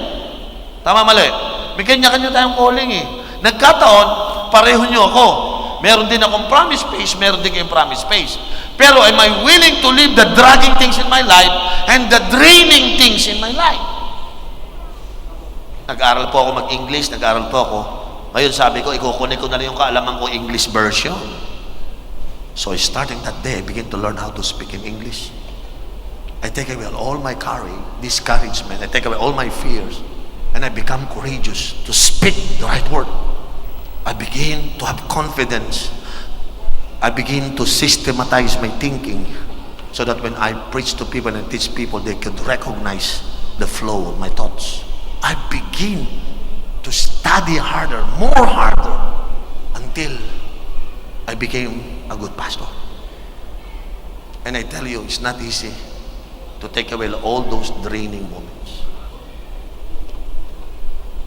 B: Tama, mali. May kanya-kanya tayong calling eh. Nagkataon, pareho nyo ako. Meron din akong promise space, meron din kayong promise space. Pero am I willing to leave the dragging things in my life and the draining things in my life? Nag-aaral po ako mag-English, nag-aaral po ako. Ngayon sabi ko, ikukunin ko na lang yung kaalaman ko English version. So starting that day, I began to learn how to speak in English. I take away all my discouragement. I take away all my fears. And I become courageous to speak the right word. I begin to have confidence. I begin to systematize my thinking so that when I preach to people and teach people, they could recognize the flow of my thoughts. I begin to study harder, more harder, until I became a good pastor. And I tell you, it's not easy to take away all those draining moments.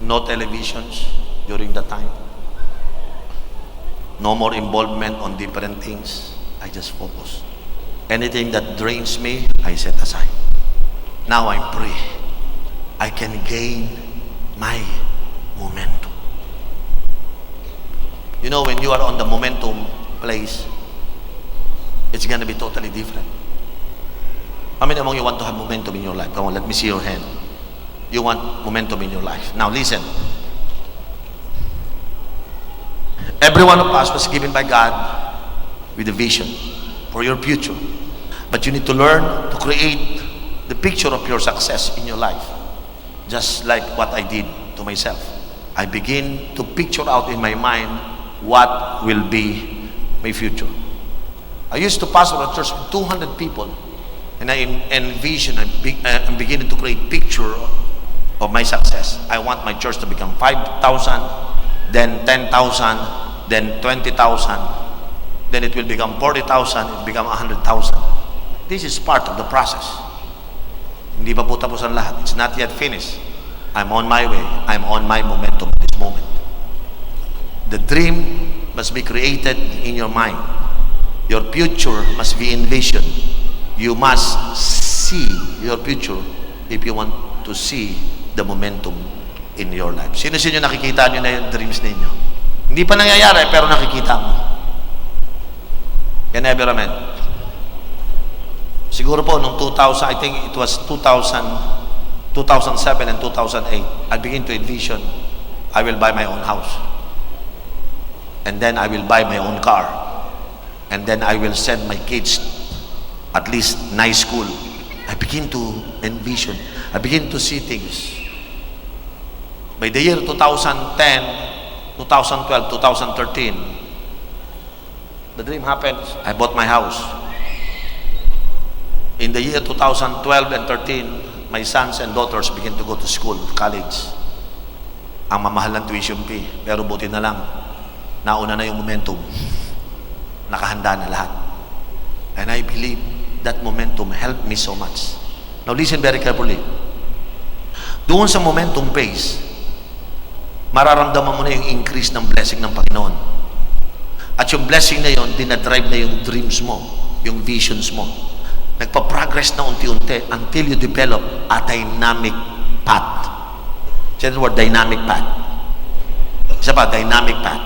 B: No televisions during that time. No more involvement on different things. I just focus. Anything that drains me, I set aside. Now I'm free. I can gain my momentum. You know, when you are on the momentum place, it's going to be totally different. How many among you want to have momentum in your life? Come on, let me see your hand. You want momentum in your life. Now listen. Every one of us was given by God with a vision for your future. But you need to learn to create the picture of your success in your life. Just like what I did to myself. I begin to picture out in my mind what will be my future. I used to pastor a church with 200 people, and I envision, I'm beginning to create picture of my success. I want my church to become 5,000, then 10,000, then 20,000, then it will become 40,000, it will become 100,000. This is part of the process. Hindi pa po tapos ang lahat. It's not yet finished. I'm on my way. I'm on my momentum at this moment. The dream must be created in your mind. Your future must be envisioned. You must see your future if you want to see the momentum in your life. Sino sa inyo nakikita nyo na yung dreams ninyo? Hindi pa nangyayari, pero nakikita mo. Can I ever amen? Siguro po, noong 2000, I think it was 2007 and 2008, I begin to envision, I will buy my own house. And then I will buy my own car. And then I will send my kids at least nice school. I begin to envision. I begin to see things. By the year 2010, 2012, 2013, the dream happened. I bought my house. In the year 2012 and 13, my sons and daughters begin to go to school, college. Ang mamahal ng tuition fee. Pero buti na lang, nauna na yung momentum. Nakahanda na lahat. And I believe that momentum helped me so much. Now listen very carefully. Doon sa momentum phase, mararamdaman mo na yung increase ng blessing ng Panginoon. At yung blessing na yun, dinadrive na yung dreams mo, yung visions mo. Nagpa-progress na unti-unti until you develop a dynamic path. Say the word, dynamic path. Isa pa, dynamic path.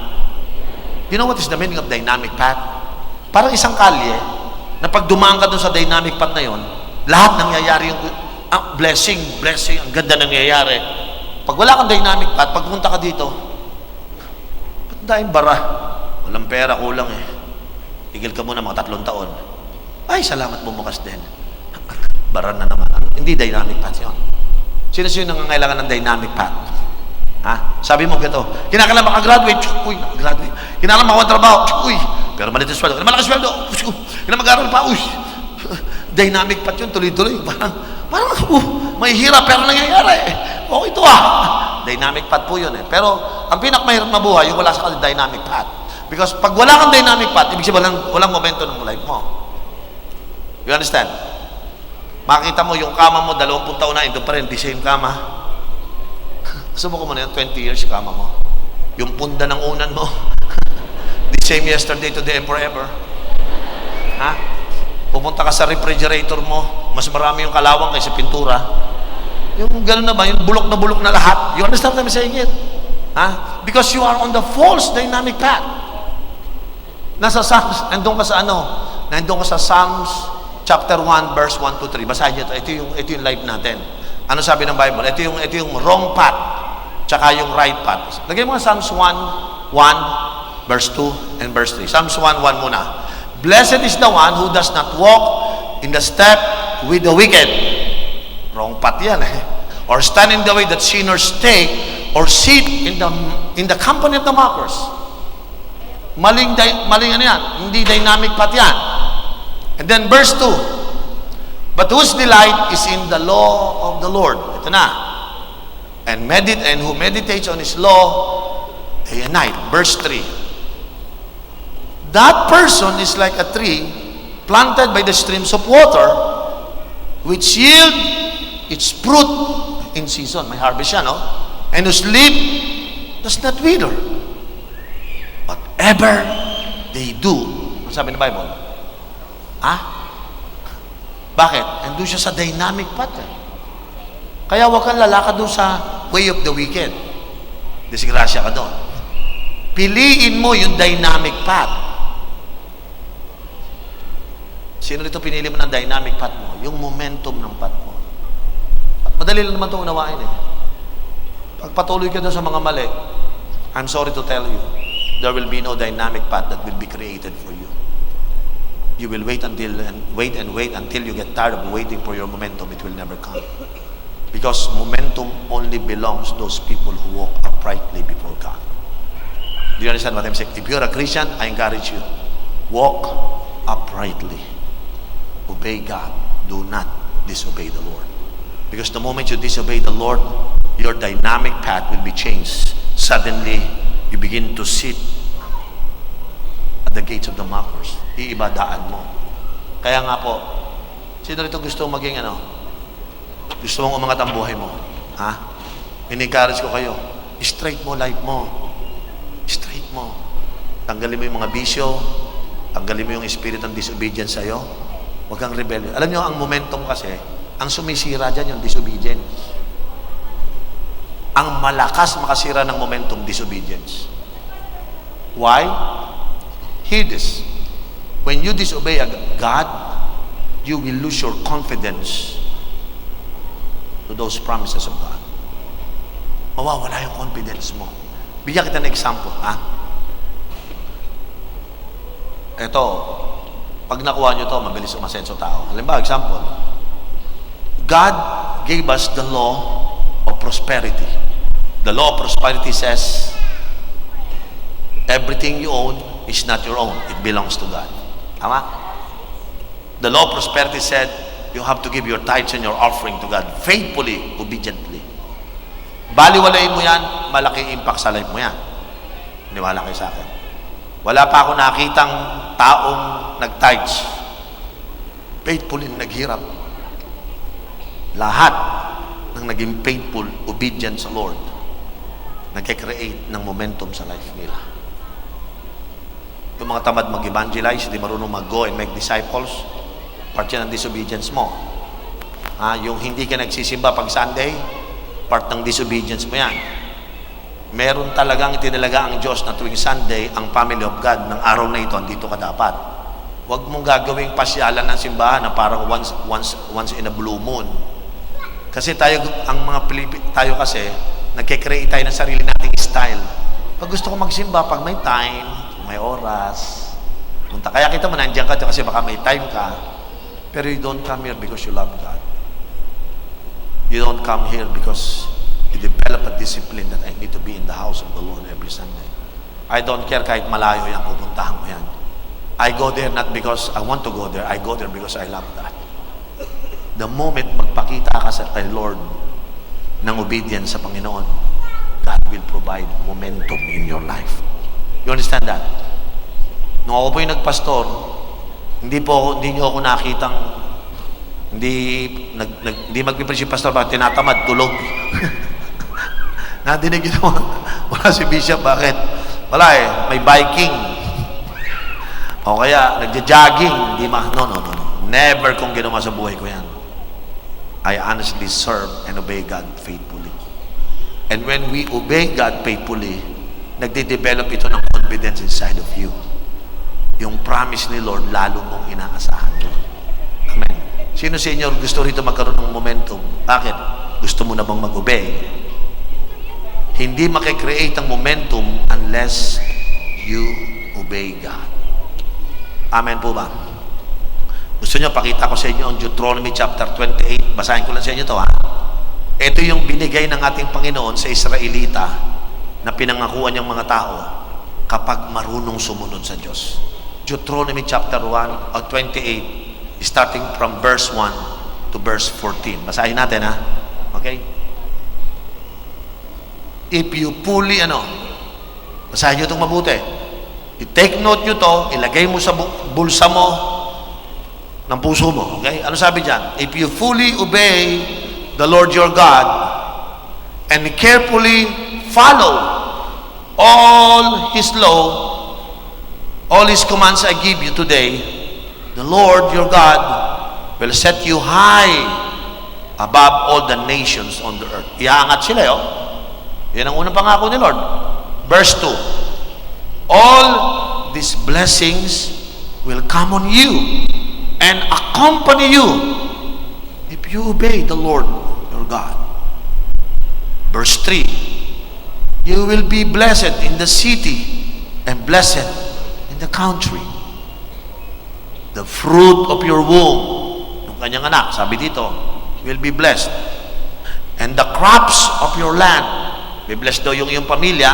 B: You know what is the meaning of dynamic path? Parang isang kalye, na pag dumaan ka doon sa dynamic path na yon, lahat nangyayari yung blessing, ang ganda nangyayari. Pag wala kang dynamic path, pag pumunta ka dito, ba't dahil bara? Walang pera, kulang eh. Tigil ka muna mga 3 taon. Ay, salamat bumukas din. Bara na naman. Hindi dynamic path yun. Sino nangangailangan ng dynamic path? Ha? Sabi mo ganito, kinakailangan makagraduate, uy, graduate. Kinakailangan makakuha ng trabaho, uy, pero maliit ang sweldo. Kinakailangan malaki sweldo, kinakailangan mag-aral pa, uy. Dynamic path yun, tuloy-tuloy. Parang may hirap, pero nangyayari. Okay ito Dynamic path po yun eh. Pero ang pinakamahirap na buhay, yung wala sa dynamic path. Because pag wala kang dynamic path, ibig sabihin walang momento ng life mo. You understand? Makita mo yung kama mo, 20 taon na, ito pa rin, the same kama. Subukan mo na yun, 20 years yung kama mo. Yung punda ng unan mo, the same yesterday, today, and forever. Ha? Pupunta ka sa refrigerator mo, mas marami yung kalawang kaysa pintura. Yung gano'n naman, yung bulok na lahat. You understand what I'm saying it? Ha? Because you are on the false dynamic path. Nasa Psalms, nandun ka sa Psalms chapter 1, verse 1 to 3. Basahin niyo ito. Ito yung life natin. Ano sabi ng Bible? Ito yung wrong path, tsaka yung right path. Lagay mo Psalms 1, verse 2, and verse 3. Psalms 1 muna. Blessed is the one who does not walk in the step with the wicked. Wrong path yan eh. Or stand in the way that sinners take, or sit in the company of the mockers. Maling ano yan. Hindi dynamic path yan. And then verse 2. But whose delight is in the law of the Lord. Ito na. And who meditates on His law day and night. Verse 3. That person is like a tree planted by the streams of water, which yield its fruit in season. May harvest yan, no? And whose leaf does not wither. Whatever they do. Ano sabi ng Bible? Bakit? Andun siya sa dynamic path. Kaya huwag kang lalakad doon sa way of the wicked. Disgrasya ka doon. Piliin mo yung dynamic path. Sino dito pinili mo ng dynamic path mo? Yung momentum ng path mo. Madali lang naman ito unawain eh. Pag patuloy ka doon sa mga mali, I'm sorry to tell you, there will be no dynamic path that will be created for you. You will wait until you get tired of waiting for your momentum. It will never come. Because momentum only belongs to those people who walk uprightly before God. Do you understand what I'm saying? If you're a Christian, I encourage you, walk uprightly. Obey God. Do not disobey the Lord. Because the moment you disobey the Lord, your dynamic path will be changed. Suddenly, you begin to sit at the gates of the mockers. Iibadaan mo. Kaya nga po, sino rito gusto maging gusto mong umangat ang buhay mo? Ha? In-encourage ko kayo. Straight mo life mo. Straight mo. Tanggalin mo yung mga bisyo. Tanggalin mo yung spirit ng disobedience sa'yo. Huwag kang rebellion. Alam nyo, ang momentum kasi, ang sumisira dyan yung disobedience. Ang malakas makasira ng momentum, disobedience. Why? Hear this. When you disobey God, you will lose your confidence to those promises of God. Mawawala yung confidence mo. Bigyan kita ng example, ha? Ito, pag nakuha nyo to, mabilis umasenso tao. Halimbawa, example, God gave us the law of prosperity. The law of prosperity says, everything you own is not your own. It belongs to God. Tama? The law of prosperity said, you have to give your tithes and your offering to God faithfully, obediently. Baliwalayin mo yan, malaking impact sa life mo yan. Niwala kayo sa akin. Wala pa ako nakitang taong nag-tithes, faithfully naghirap. Lahat ng naging faithful, obedient sa Lord, nag-create ng momentum sa life nila. Yung mga tamad mag-evangelize, di marunong mag-go and make disciples, part yan ng disobedience mo. Yung hindi ka nagsisimba pag Sunday, part ng disobedience mo yan. Meron talagang itinalaga ang Diyos na tuwing Sunday, ang family of God ng araw na ito, andito ka dapat. Huwag mong gagawing pasyalan ng simbahan na parang once in a blue moon. Kasi tayo, ang mga tayo kasi, nagkikreate tayo ng sarili nating style. Pag gusto ko magsimba, pag may time, may oras, punta. Kaya kita mo, nandiyan ka kasi baka may time ka. Pero you don't come here because you love God. You don't come here because you develop a discipline that I need to be in the house of the Lord every Sunday. I don't care kahit malayo yan, pupuntahan mo yan. I go there not because I want to go there. I go there because I love that. The moment magpakita ka sa kay Lord ng obedience sa Panginoon, God will provide momentum in your life. You understand that? Nung ako po yung nagpastor, hindi niyo ako nakitang hindi magpipreach yung pastor, bakit tinatamad, tulog. Nadinig ito, wala si Bishop, bakit? Wala may biking. O kaya, nagja-jogging, no. Never kong ginawa sa buhay ko yan. I honestly serve and obey God faithfully. And when we obey God faithfully, nagde-develop ito ng confidence inside of you. Yung promise ni Lord, lalo mong inaasahan yun. Amen. Sino sa inyo gusto rito magkaroon ng momentum? Bakit? Gusto mo na bang mag-obey? Hindi makikreate ang momentum unless you obey God. Amen po ba? Gusto nyo, pakita ko sa inyo ang Deuteronomy chapter 28. Basahin ko lang sa inyo ito, ha? Ito yung binigay ng ating Panginoon sa Israelita na pinangakuan niyang mga tao kapag marunong sumunod sa Diyos. Deuteronomy chapter 28, starting from verse 1 to verse 14. Basahin natin, ha? Okay? If you fully, basahin nyo itong mabuti. I-take note nyo to, ilagay mo sa bulsa mo ng puso mo. Okay? Ano sabi dyan? If you fully obey the Lord your God and carefully follow all His law, all His commands I give you today, the Lord your God will set you high above all the nations on the earth. Iaangat sila, Yan ang unang pangako ni Lord. Verse 2. All these blessings will come on you and accompany you if you obey the Lord your God. Verse 3. You will be blessed in the city and blessed in the country. The fruit of your womb, yung kanyang anak, sabi dito, will be blessed. and the crops of your land. Bibless daw yung iyong pamilya,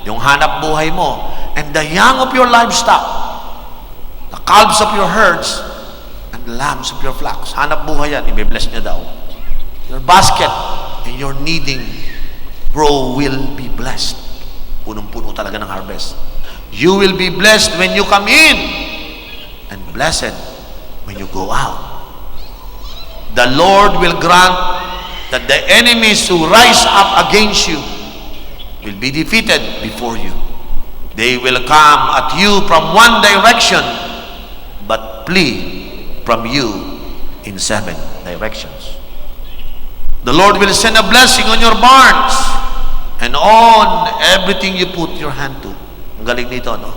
B: yung hanap buhay mo, and the young of your livestock, the calves of your herds, and the lambs of your flocks. Hanap buhay yan, ibibless niya daw. Your basket and your kneading row will be blessed. Punong-puno talaga ng harvest. You will be blessed when you come in, and blessed when you go out. The Lord will grant that the enemies who rise up against you will be defeated before you. They will come at you from one direction, but flee from you in 7 directions. The Lord will send a blessing on your barns and on everything you put your hand to. Ang galing nito, no?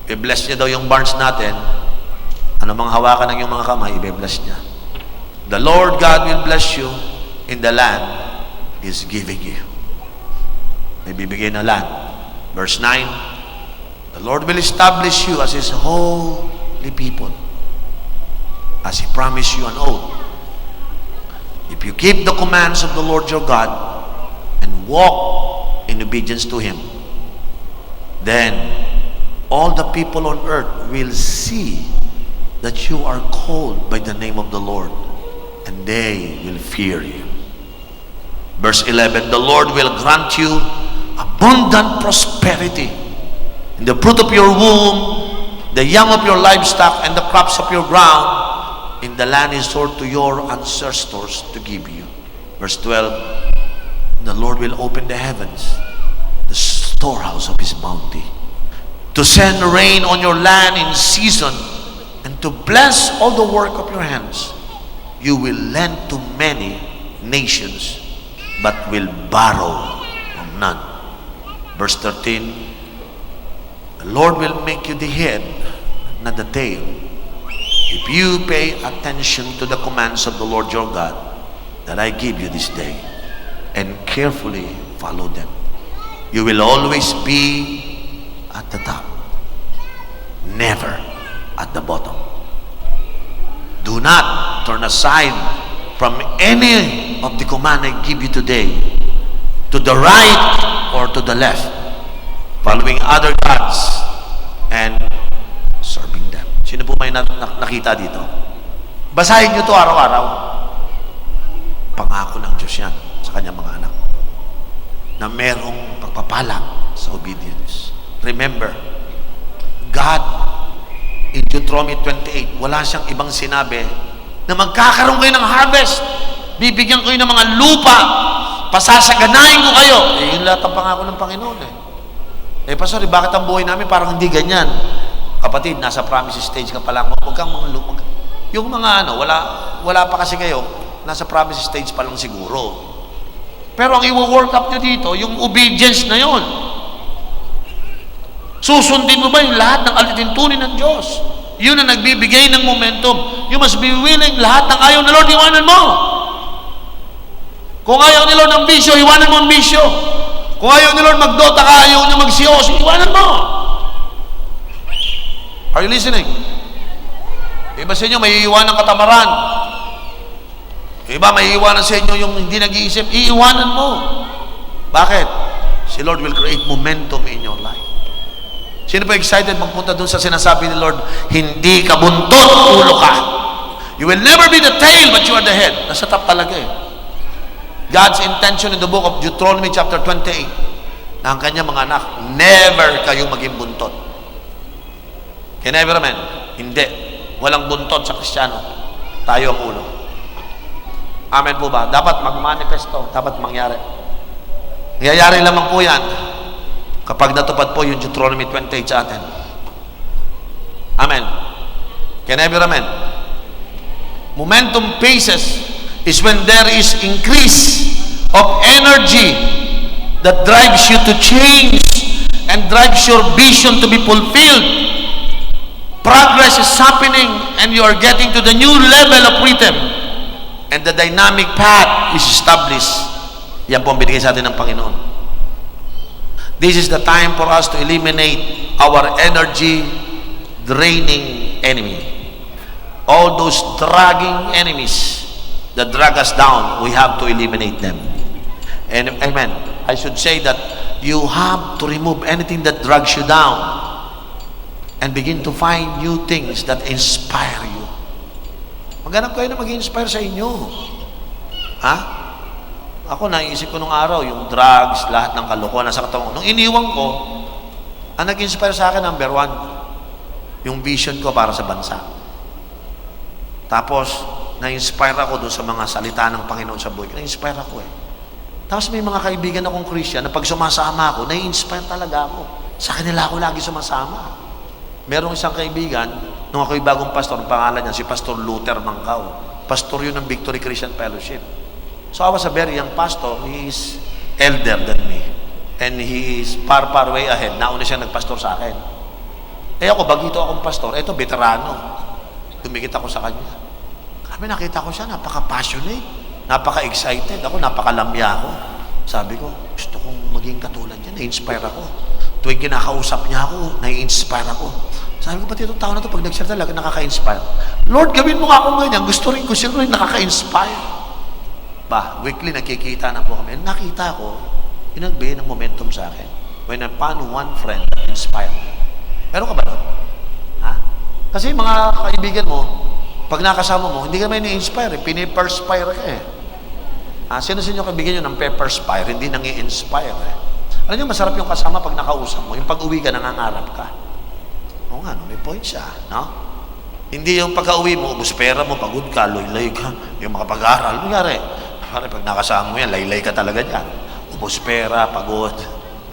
B: I-bless niya daw yung barns natin. Ano mang hawakan ng yung mga kamay, i-bless niya. The Lord God will bless you in the land He is giving you. May bibigay na land. Verse 9, the Lord will establish you as His holy people, as He promised you an oath. If you keep the commands of the Lord your God and walk in obedience to Him, then all the people on earth will see that you are called by the name of the Lord, and they will fear you. Verse 11, the Lord will grant you abundant prosperity in the fruit of your womb, the young of your livestock, and the crops of your ground, in the land He swore to your ancestors to give you. Verse 12, the Lord will open the heavens, the storehouse of His bounty, to send rain on your land in season, and to bless all the work of your hands. You will lend to many nations, but will borrow from none. Verse 13, the Lord will make you the head, not the tail, if you pay attention to the commands of the Lord your God that I give you this day, and carefully follow them. You will always be at the top, never at the bottom. Do not turn aside from any of the command I give you today, to the right or to the left, following other gods and serving them. Sino po may nakita dito? Basahin nyo to araw-araw. Pangako ng Diyos yan sa kanyang mga anak, na merong pagpapala sa obedience. Remember, God, in Deuteronomy 28, wala siyang ibang sinabi na magkakaroon kayo ng harvest, bibigyan kayo ng mga lupa, pasasaganahin ko kayo. Yun lahat ang pangako ng Panginoon. Pastor, bakit ang buhay namin parang hindi ganyan? Kapatid, nasa promise stage ka pa lang. Huwag kang mga lupa. Yung mga wala pa kasi kayo, nasa promise stage pa lang siguro. Pero ang i-work up nyo dito, yung obedience na yon. Susundin mo ba yung lahat ng alituntunin ng Diyos? Yun ang nagbibigay ng momentum. You must be willing, lahat ng ayaw ni Lord, iwanan mo. Kung ayaw ni Lord ng bisyo, iwanan mo ang bisyo. Kung ayaw ni Lord magdota ka, ayaw niya magsiyos, iwanan mo. Are you listening? Iba sa inyo, may iiwanan katamaran. Iba, may iiwanan sa inyo yung hindi nag-iisip, iiwanan mo. Bakit? Si Lord will create momentum in your life. Sino pa excited magpunta dun sa sinasabi ni Lord, hindi ka buntot, ulo ka. You will never be the tail, but you are the head. Nasa top talaga eh. God's intention in the book of Deuteronomy chapter 28, na ang kanyang mga anak, never kayong maging buntot. Can I ever amen? Hindi. Walang buntot sa Kristiyano. Tayo ang ulo. Amen po ba? Dapat magmanifesto. Dapat mangyari. Nangyayari lamang po yan kapag natupad po yung Deuteronomy 28 sa atin. Amen. Can I ever amen? Momentum phases is when there is increase of energy that drives you to change and drives your vision to be fulfilled. Progress is happening and you are getting to the new level of rhythm, and the dynamic path is established. Yan po ang binigay sa atin ng Panginoon. This is the time for us to eliminate our energy draining enemy. All those dragging enemies that drag us down, we have to eliminate them. And amen. I should say that you have to remove anything that drags you down and begin to find new things that inspire you. Maghanap kayo na mag-inspire sa inyo. Ha? Ako, naisip ko nung araw, yung drugs, lahat ng kalokohan nasa katawan. Nung iniwan ko, ang nag-inspire sa akin, number 1, yung vision ko para sa bansa. Tapos, na-inspire ako doon sa mga salita ng Panginoon sa buhay. Na-inspire ako eh. Tapos may mga kaibigan akong Christian na pag sumasama ako, na-inspire talaga ako. Sa kanila ako lagi sumasama. Merong isang kaibigan, nung ako'y bagong pastor, ang pangalan niya, si Pastor Luther Mangkaw. Pastor yun ng Victory Christian Fellowship. So I was a very young pastor. He is elder than me. And he is far way ahead. Nauna siya nagpastor sa akin. Eh ako, bagito akong pastor. Eto, veterano. Dumikit ako sa kanya. Kami nakita ko siya, napaka-passionate. Napaka-excited ako, napakalamya ako. Sabi ko, gusto kong maging katulad niya, na-inspire ako. Tuwing kinakausap niya ako, na-inspire ako. Sabi ko, pati itong tao na ito, pag nag-share talaga, nakaka-inspire. Lord, gawin mo nga akong ganyan. Gusto rin ko siya rin nakaka-inspire. Weekly nakikita na po kami. Nakita ko, inagbigay ng momentum sa akin. When I found one friend that inspired me. Meron ka ba doon? Ha? Kasi mga kaibigan mo, pag nakasama mo, hindi ka may ni-inspire, piniperspire ka eh. Sino sa inyo kaibigan nyo ng pepperspire, hindi nang-i-inspire eh. Alam nyo, masarap yung kasama pag nakausap mo, yung pag-uwi ka, nangangarap ka. Oo nga, no, may point siya, no? Hindi yung pagka-uwi mo, ubus pera mo, pagod ka, loy-lay ka, yung makapag-aral. Nangyari, pag nakasama mo yan, laylay ka talaga dyan. Ubus pera, pagod,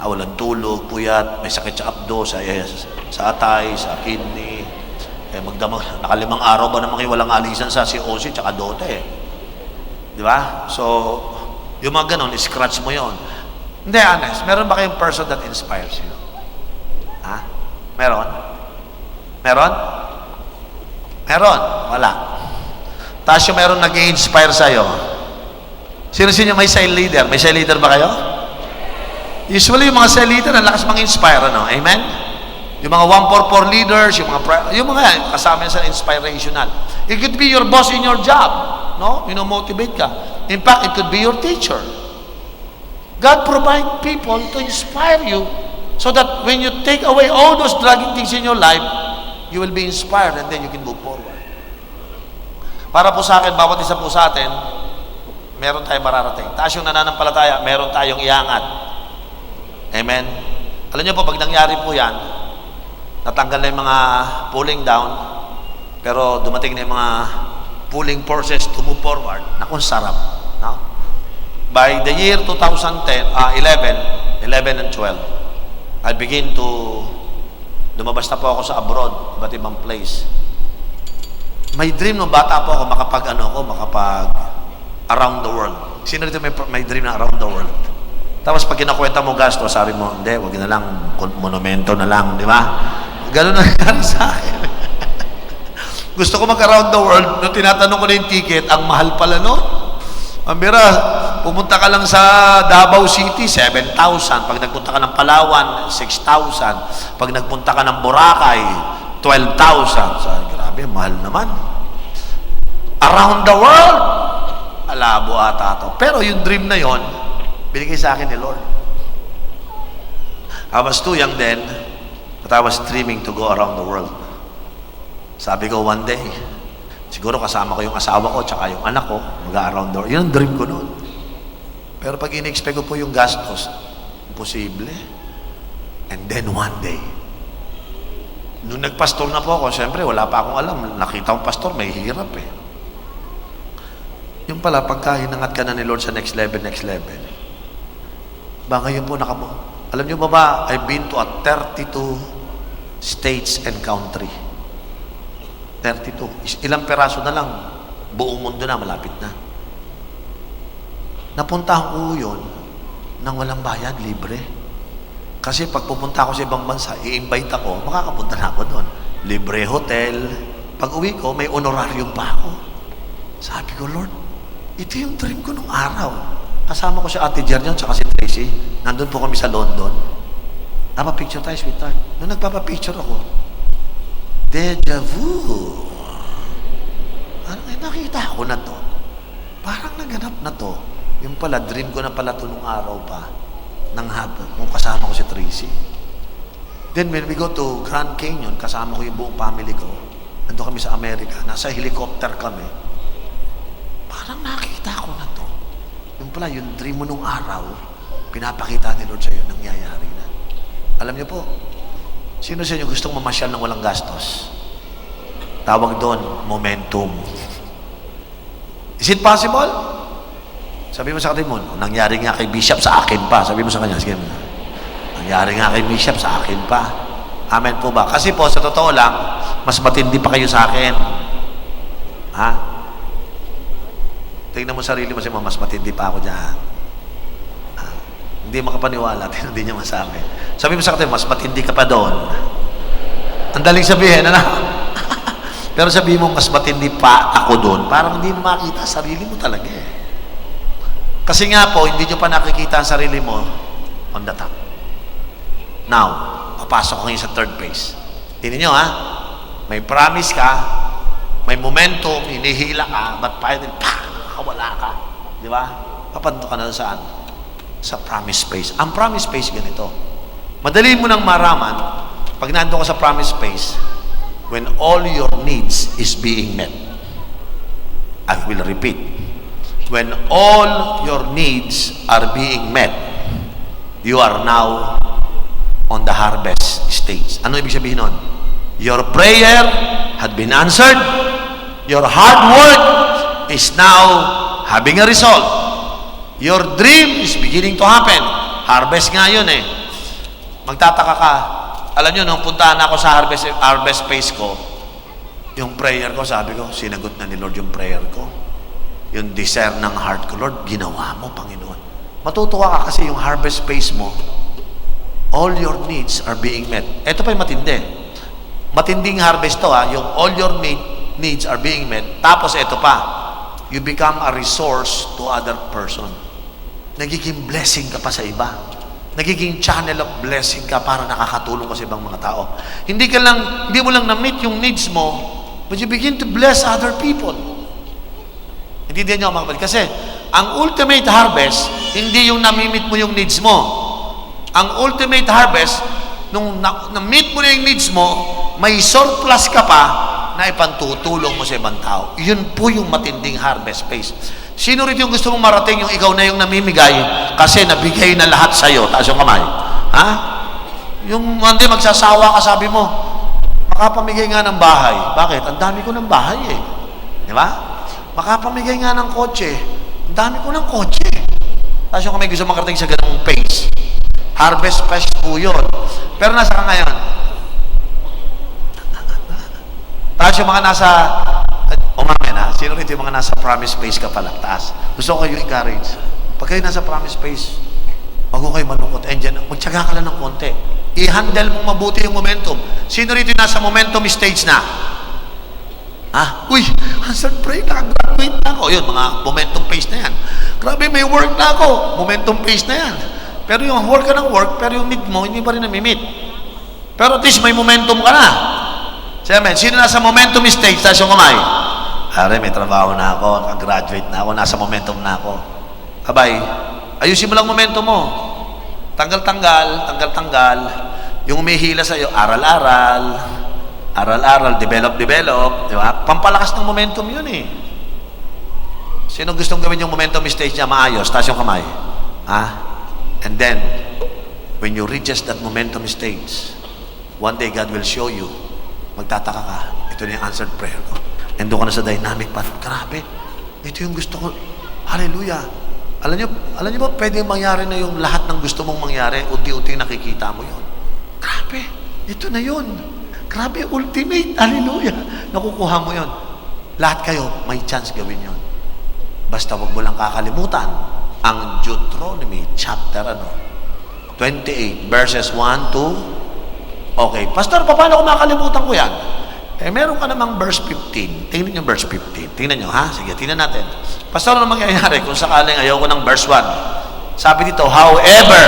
B: walang tulog, puyat, may sakit sa abdo, sa atay, sa kidney, nakalimang araw ba naman kayo walang alisan sa COC tsaka dote eh. Di ba? So, yung mga ganun, scratch mo yon. Hindi, honest. Meron ba kayong person that inspires you? Ha? Meron? Meron? Meron? Wala. Tapos yung meron nag-i-inspire sa'yo. Sino may cell leader? May cell leader ba kayo? Usually, yung mga cell leader, ang lakas mang-inspire, ano? Amen? Yung mga 144 leaders, yung mga kasama sa inspirational. It could be your boss in your job, no? Motivate ka. In fact, it could be your teacher. God provide people to inspire you so that when you take away all those dragging things in your life, you will be inspired and then you can move forward. Para po sa akin, bawat isa po sa atin, meron tayong mararating. Taas yung nananampalataya, meron tayong iangat. Amen? Alam niyo po, pag nangyari po yan, natanggal na yung mga pulling down, pero dumating na yung mga pulling forces to move forward. Naku, sarap. No? By the year 2011 and 12, I begin to, lumabas na po ako sa abroad, iba't ibang place. May dream nung bata po ako, makapag around the world. Sino rito may dream na around the world? Tapos pag kinakwenta mo gasto, sabi mo, hindi, wag na lang, monumento na lang, di ba? Ganun na nangyari sa akin. Gusto ko mag-around the world, nung tinatanong ko na yung ticket, ang mahal pala no? Ambira, pumunta ka lang sa Davao City, 7,000. Pag nagpunta ka ng Palawan, 6,000. Pag nagpunta ka ng Boracay, 12,000. Sabi, grabe, mahal naman. Around the world, alabo ata to. Pero yung dream na yon, binigay sa akin ni Lord. I was too young then, but I was dreaming to go around the world. Sabi ko one day, siguro kasama ko yung asawa ko tsaka yung anak ko, mag-around the world. Yun ang dream ko noon. Pero pag in-expect ko po yung gastos, imposible. And then one day, nung nagpastor na po ako, syempre wala pa akong alam. Nakita kong pastor, may hirap eh. Yung pala, pagka hinangat ka na ni Lord sa next level, ba ngayon po alam nyo ba, I've been to 32 states and country. 32. Ilang peraso na lang, buong mundo na, malapit na. Napuntahan ko yun nang walang bayad, libre. Kasi pag pupunta ako sa ibang bansa, i-invite ako, makakapunta na ako doon. Libre hotel. Pag uwi ko, may honorarium pa ako. Sabi ko, Lord, ito yung dream ko nung araw. Kasama ko si Ate Jernion at si Tracy. Nandun po kami sa London. Napapicture tayo, sweetheart. Nung nagpapapicture ako, deja vu. Nakita ko na to. parang naganap na to. Yung pala, dream ko na pala to nung araw pa, ng hapon, kung kasama ko si Tracy. Then when we go to Grand Canyon, kasama ko yung buong family ko, nandun kami sa Amerika, nasa helicopter kami, parang nakita ko na to. Yung pala, yung dream mo nung araw, pinapakita ni Lord sa'yo, nangyayari na. Alam niyo po, sino sa inyo gustong mamasyal ng walang gastos? Tawag doon, momentum. Is it possible? Sabi mo sa kapatid mo, nangyari nga kay Bishop sa akin pa. Sabi mo sa kanya, sige mo. Nangyari nga kay Bishop sa akin pa. Amen po ba? Kasi po, sa totoo lang, mas matindi pa kayo sa akin. Ha? Tingnan mo sarili mo, mas matindi pa ako dyan. Ha? Hindi makapaniwala, hindi niya masabi. Sabi mo sa kapatid, mas matindi ka pa doon. Ang daling sabihin, ano? Pero sabi mo, mas matindi pa ako doon. Parang hindi mo makita sarili mo talaga eh. Kasi nga po, hindi nyo pa nakikita ang sarili mo on the top. Now, papasok ko ngayon sa third phase. Tingnan nyo ha, may promise ka, may momentum, hinihila ka, but finally, wala ka. Di ba? Papanto ka na saan? Sa promise phase. Ang promise phase ganito. Madali mo nang maraman, pag nandun ka sa promise phase, when all your needs is being met. I will repeat. When all your needs are being met, you are now on the harvest stage. Ano ibig sabihin nun? Your prayer had been answered. Your hard work is now having a result. Your dream is beginning to happen. Harvest nga yun eh. Magtataka ka. Alam nyo, nung puntahan ako sa harvest phase ko, yung prayer ko, sabi ko, sinagot na ni Lord yung prayer ko. Yung desire ng heart ko, Lord, ginawa mo, Panginoon. Matutuwa ka kasi yung harvest phase mo, all your needs are being met. Ito pa yung matindi. Matinding harvest to ha, yung all your needs are being met. Tapos ito pa, you become a resource to other person. Nagiging blessing ka pa sa iba. Nagiging channel of blessing ka para nakakatulong ka sa ibang mga tao. Hindi mo lang na-meet yung needs mo, but you begin to bless other people. Hindi din nyo mga kapatid. Kasi, ang ultimate harvest, hindi yung na-meet mo yung needs mo. Ang ultimate harvest, nung na-meet mo na yung needs mo, may surplus ka pa na ipantutulong mo sa ibang tao. Yun po yung matinding harvest phase. Sino rin yung gusto mong marating yung ikaw na yung namimigay kasi nabigay na lahat sa'yo? Taas yung kamay. Ha? Yung hindi magsasawa ka, sabi mo, makapamigay nga ng bahay. Bakit? Ang dami ko ng bahay eh. Di ba? Makapamigay nga ng kotse. Ang dami ko ng kotse. Taas yung kamay gusto makarating sa ganung phase. Harvest phase po yun. Pero nasa ka ngayon? Taas yung mga nasa... Umamin ha, sino rin yung mga nasa promise phase ka pala, taas. Gusto ko kayo encourage. Pag kayo nasa promise phase, wag ko kayo malungkot. And dyan, magtsaga ka lang ng konti. I-handle mo mabuti yung momentum. Sino rin yung nasa momentum stage na? Ha? Uy, answered prayer, nakagraduate na ako. Yun, mga momentum phase na yan. Grabe, may work na ako. Momentum phase na yan. Pero yung work ka ng work, pero yung need mo, hindi pa rin namimit. Pero at least may momentum ka na. Amen. Sino nasa momentum stage? Taas yung kamay. Are, may trabaho na ako, nakagraduate na ako, nasa momentum na ako. Abay, ayusin mo lang momentum mo. Tanggal-tanggal. Yung umihila sa'yo, aral-aral, develop, di ba? Pampalakas ng momentum yun eh. Sino gustong gawin yung momentum stage niya maayos? Taas yung kamay. Ha? And then, when you reaches that momentum stage, one day God will show you, magtataka ka, ito na yung answered prayer ko. And doon ka na sa dynamic path. Grabe. Ito yung gusto ko. Hallelujah. Alam niyo ba, pwede mangyari na yung lahat ng gusto mong mangyari, unti-unti nakikita mo yun. Grabe. Ito na yun. Grabe, ultimate. Hallelujah. Nakukuha mo yun. Lahat kayo, may chance gawin yun. Basta wag mo lang kakalimutan ang Deuteronomy chapter 28, verses 1 to... Okay. Pastor, paano ko makalimutan ko yan? Meron ka namang verse 15. Tingnan nyo verse 15. Tingnan nyo, ha? Sige, tingnan natin. Pastor, ano mangyayari kung sakaling ayoko ng verse 1? Sabi dito, however.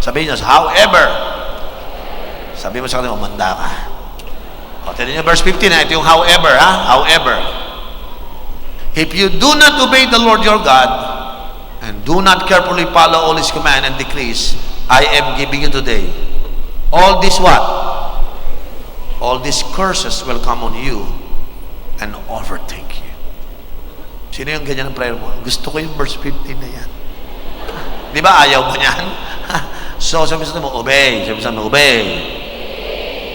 B: Sabihin nyo, however. Sabi mo sa kanila, umanda ka. O, tingnan nyo verse 15, ha? Ito yung however, ha? However. If you do not obey the Lord your God, and do not carefully follow all His command and decrees, I am giving you today, all this what? All these curses will come on you and overtake you. Sino yung ganyan ang prayer mo? Gusto ko yung verse 15 na yan. Di ba ayaw mo yan? So, sabi sa mo, obey. Sabi sa mo, obey.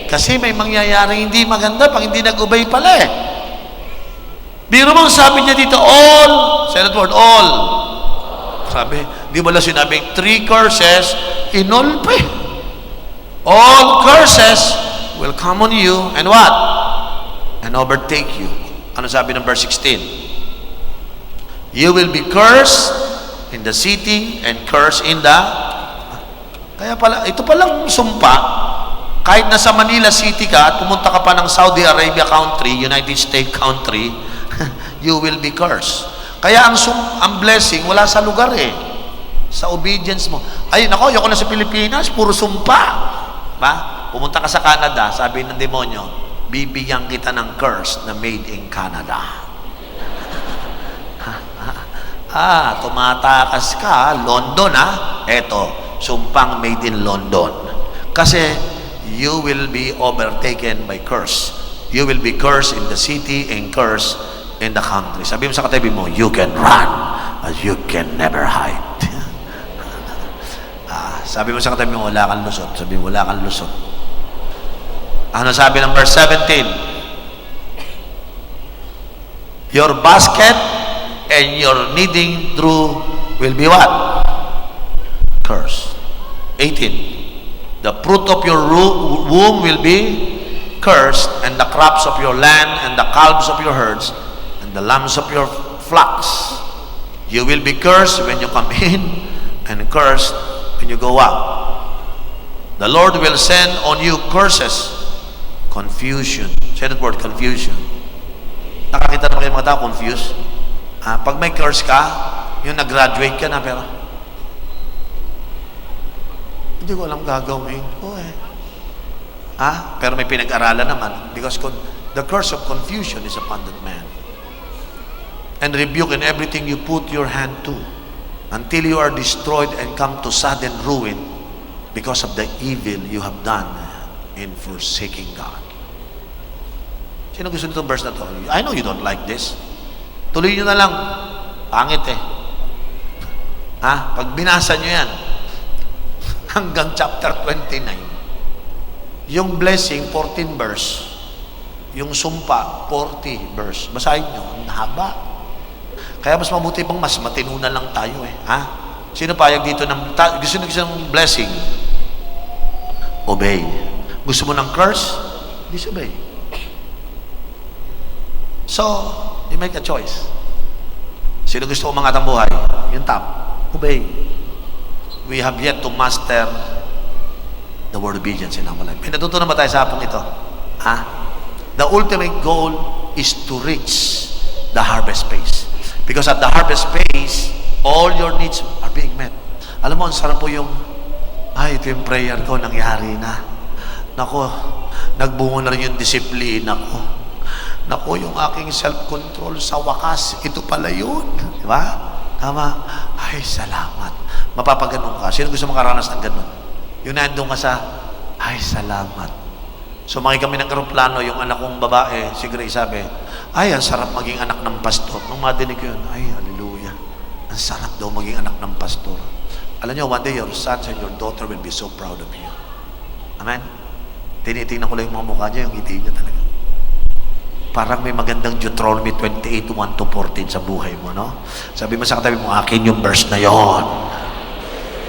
B: Kasi may mangyayari hindi maganda pag hindi nag-obey pala eh. Biro mong sabi niya dito, all. Say that word, all. Sabi, di ba lang sinabing 3 curses, inol pa eh. All curses will come on you and what? And overtake you. Ano sabi ng verse 16? You will be cursed in the city and cursed in the... Kaya pala, ito palang sumpa, kahit nasa Manila City ka at pumunta ka pa ng Saudi Arabia country, United States country, you will be cursed. Kaya ang blessing, wala sa lugar eh. Sa obedience mo. Ay, nako, ayoko na sa Pilipinas, puro sumpa. Ba? Pumunta ka sa Canada, sabi ng demonyo, bibigyan kita ng curse na made in Canada. Tumatakas ka, London Eto, sumpang made in London. Kasi, you will be overtaken by curse. You will be cursed in the city and cursed in the country. Sabi mo sa katabi mo, you can run, but you can never hide. Sabi mo sa katabi mo, wala kang lusot. Sabi mo, wala kang lusot. Ano sabi ng verse 17? Your basket and your kneading trough will be what? Cursed. 18. The fruit of your womb will be cursed, and the crops of your land, and the calves of your herds, and the lambs of your flocks. You will be cursed when you come in, and cursed when you go out. The Lord will send on you curses, confusion. Say that word, confusion. Nakakita naman kayo mga tao, confused? Pag may curse ka, yung nag-graduate ka na, pero hindi ko alam gagawin. Pero may pinag-aralan naman, because the curse of confusion is upon that man. And rebuke in everything you put your hand to, until you are destroyed and come to sudden ruin because of the evil you have done in forsaking God. Sino gusto nitong verse na to? I know you don't like this. Tuloy nyo na lang. Pangit eh. Pag binasa nyo yan, hanggang chapter 29, yung blessing, 14 verse. Yung sumpa, 40 verse. Basahin nyo, ang haba. Kaya mas mabuti pang mas matinunan lang tayo eh. Sino payag dito ng gusto ng blessing? Obey. Gusto mo ng curse? Disobey. So, you make a choice. Sino gusto umangat ang buhay? Yung top. Obey. We have yet to master the word obedience in our life. May natutunan ba tayo sa hapong ito? The ultimate goal is to reach the harvest phase. Because at the harvest phase, all your needs are being met. Alam mo, ang sarap po yung, ito yung prayer ko, nangyari na. Nako, nagbungo na rin yung discipline ako. Nako, yung aking self-control sa wakas, ito pala yun. Di ba? Tama? Ay, salamat. Mapapaganon ka. Sino gusto makaranas ng ganon? Yung nandun ka sa, ay, salamat. Sumakay kami ng aeroplano, yung anak kong babae, si Grace sabi, ay, ang sarap maging anak ng pastor. Nung madinig ko yun, ay, hallelujah. Ang sarap daw maging anak ng pastor. Alam niyo, one day your sons and your daughter will be so proud of you. Amen? Tinitingnan ko lang yung mga mukha niya, yung ngiti niya talaga. Parang may magandang Deuteronomy 28, 1-14 sa buhay mo, no? Sabi mo sa katabi mo, akin yung verse na yon.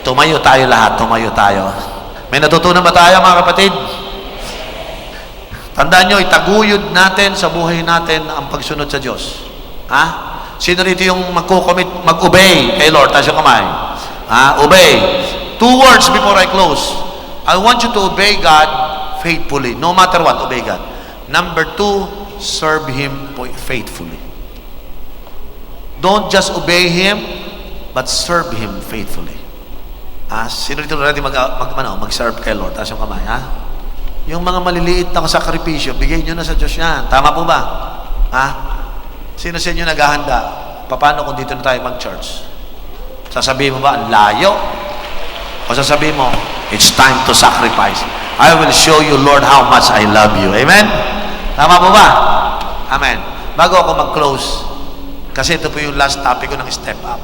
B: Tumayo tayo lahat, tumayo tayo. May natutunan ba tayo, mga kapatid? Tandaan nyo, itaguyod natin sa buhay natin ang pagsunod sa Diyos. Sino rito yung mag-obey kay Lord? Taas yung kamay. Obey. 2 words before I close. I want you to obey God faithfully. No matter what, obey God. Number 2, serve Him faithfully. Don't just obey Him, but serve Him faithfully. Sino rito natin mag-serve kay Lord? Taas yung kamay, Yung mga maliliit na sakripisyo, bigay nyo na sa Diyos yan. Tama po ba? Sino sa inyo naghahanda? Paano kung dito na tayo mag-church? Sasabihin mo ba, ang layo? O sasabihin mo, it's time to sacrifice. I will show you, Lord, how much I love you. Amen? Tama po ba? Amen. Bago ako mag-close, kasi ito po yung last topic ko ng Step Up.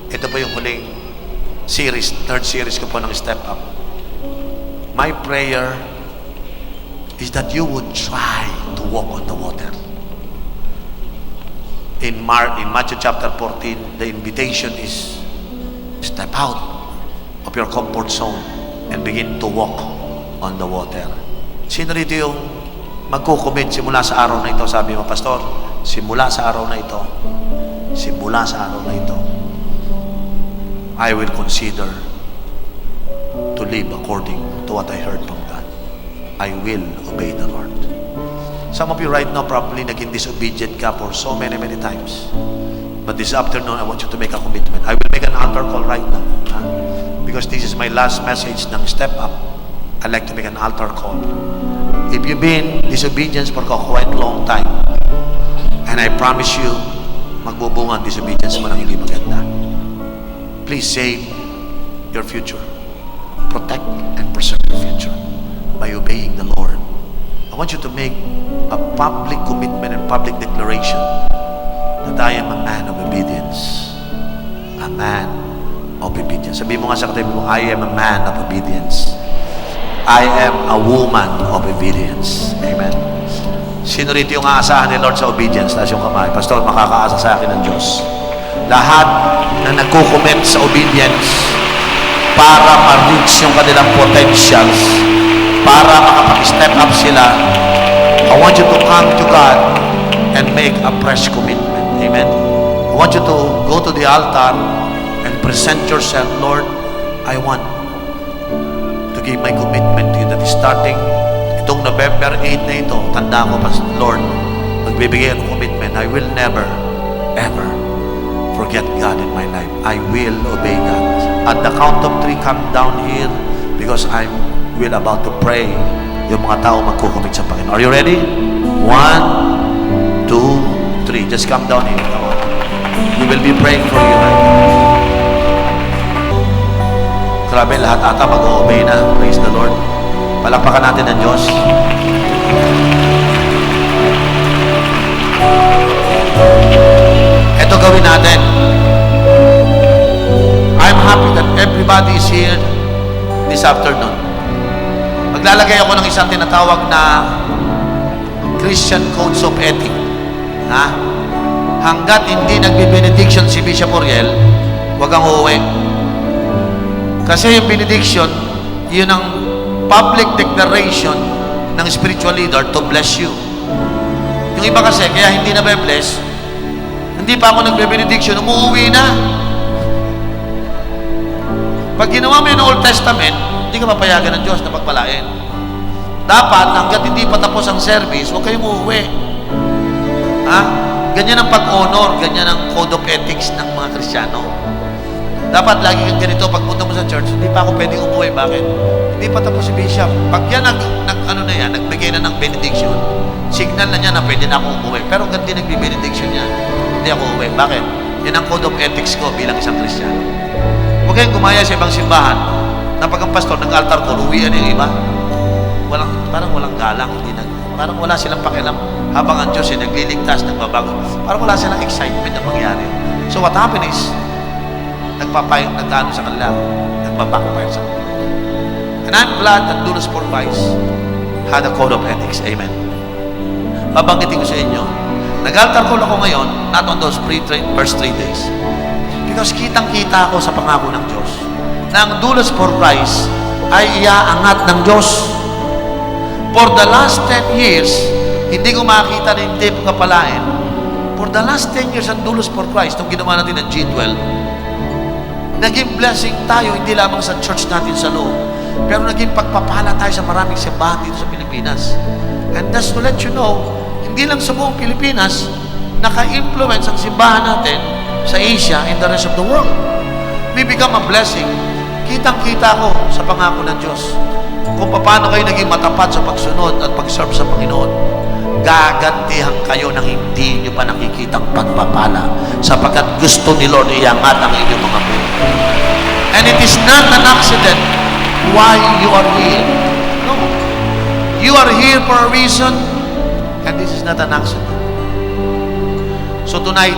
B: Ito po yung huling series, third series ko po ng Step Up. My prayer is that you would try to walk on the water. In Matthew chapter 14, the invitation is step out of your comfort zone and begin to walk on the water. Sino rito yung magkukomit simula sa araw na ito? Sabi mo, Pastor, simula sa araw na ito, I will consider to live according to what I heard from God. I will obey the Lord. Some of you right now probably naging disobedient ka for so many times. But this afternoon, I want you to make a commitment. I will make an altar call right now. Because this is my last message ng Step Up. I'd like to make an altar call. If you've been disobedient for quite a long time, and I promise you, magbubunga ang disobedience mo ng hindi maganda. Please save your future. Protect and preserve your future by obeying the Lord. I want you to make a public commitment and public declaration that I am a man of obedience. A man of obedience. Sabihin mo nga sa katabi mo, I am a man of obedience. I am a woman of obedience. Amen. Sino rito yung aasahan ni Lord sa obedience? Taas yung kamay. Pastor, makakaasa sa akin ng Diyos. Lahat na nagkukommit sa obedience para ma-reach yung kanilang potentials, para makapag-step up sila, I want you to come to God and make a fresh commitment. Amen. I want you to go to the altar and present yourself. Lord, I want to give my commitment to you that is starting itong November 8 na ito. Tanda ko, Lord, magbibigay ng commitment. I will never, ever forget God in my life. I will obey God. At the count of 3, come down here because I will about to pray. Yung mga tao magkukumit sa Panginoon. Are you ready? 1, 2, 3. Just come down here. Come on. We will be praying for you right now. Grabe, lahat ata mag-obey na. Praise the Lord. Palakpakan natin ang Diyos. Ito gawin natin. I'm happy that everybody is here this afternoon. Maglalagay ako ng isang tinatawag na Christian Codes of Ethics. Ha? Hanggat hindi nagbe-benediction si Bishop Oriel, huwag kang uuwi. Kasi yung benediction, yun ang public declaration ng spiritual leader to bless you. Yung iba kasi, kaya hindi na bless, hindi pa ako nagbe-benediction, umuwi na. Pag ginawa mo yung Old Testament, hindi ka papayagan ng Diyos na pagpalain. Dapat, hanggat hindi pa tapos ang service, huwag kayong uuwi. Ha? Ganyan ang pag-honor, ganyan ang code of ethics ng mga Kristiyano. Dapat lagi kang ganito, pagpunta mo sa church, hindi pa ako pwedeng umuwi. Bakit? Hindi pa tapos si Bishop. Pag yan, nagbigay na ng benediction, signal na niya na pwede na ako umuwi. Pero ganti nagbi-benediction niya, hindi ako umuwi. Bakit? Yan ang code of ethics ko bilang isang Kristiyano. Huwag kayong gumaya sa ibang simbahan na pag ang pastor nag-altar ko, uwian yung iba. Parang walang galang. Parang wala silang pakialam. Habang ang Diyos ay nagliligtas, nagbabago. Parang wala silang excitement na mangyari. So what happened is, nagano sa kanila, nagbabackfire sa kanila. And I'm glad that Dulos for Vice had a code of ethics. Amen. Babanggitin ko sa inyo, nag-altar call ako ngayon, not on those first 3 days. Because kitang-kita ako sa pangako ng Diyos na ang Dulos for Christ ay iaangat ng Diyos. For the last 10 years, hindi ko makita na hindi pagkapalain. For the last 10 years, ang Dulos for Christ, nung ginawa natin ng G12, naging blessing tayo, hindi lamang sa church natin sa loob, pero naging pagpapala tayo sa maraming simbahan dito sa Pilipinas. And that's to let you know, hindi lang sa buong Pilipinas, naka-influence ang simbahan natin sa Asia and the rest of the world. We become a blessing. Kitang-kita ko sa pangako ng Diyos kung paano kayo naging matapat sa pagsunod at pag-serve sa Panginoon. gagantihan kayo ng hindi nyo pa nakikitang pagpapala sapagkat gusto ni Lord iangat ang inyong mga buhay. And it is not an accident why you are here. No. You are here for a reason, and this is not an accident. So tonight,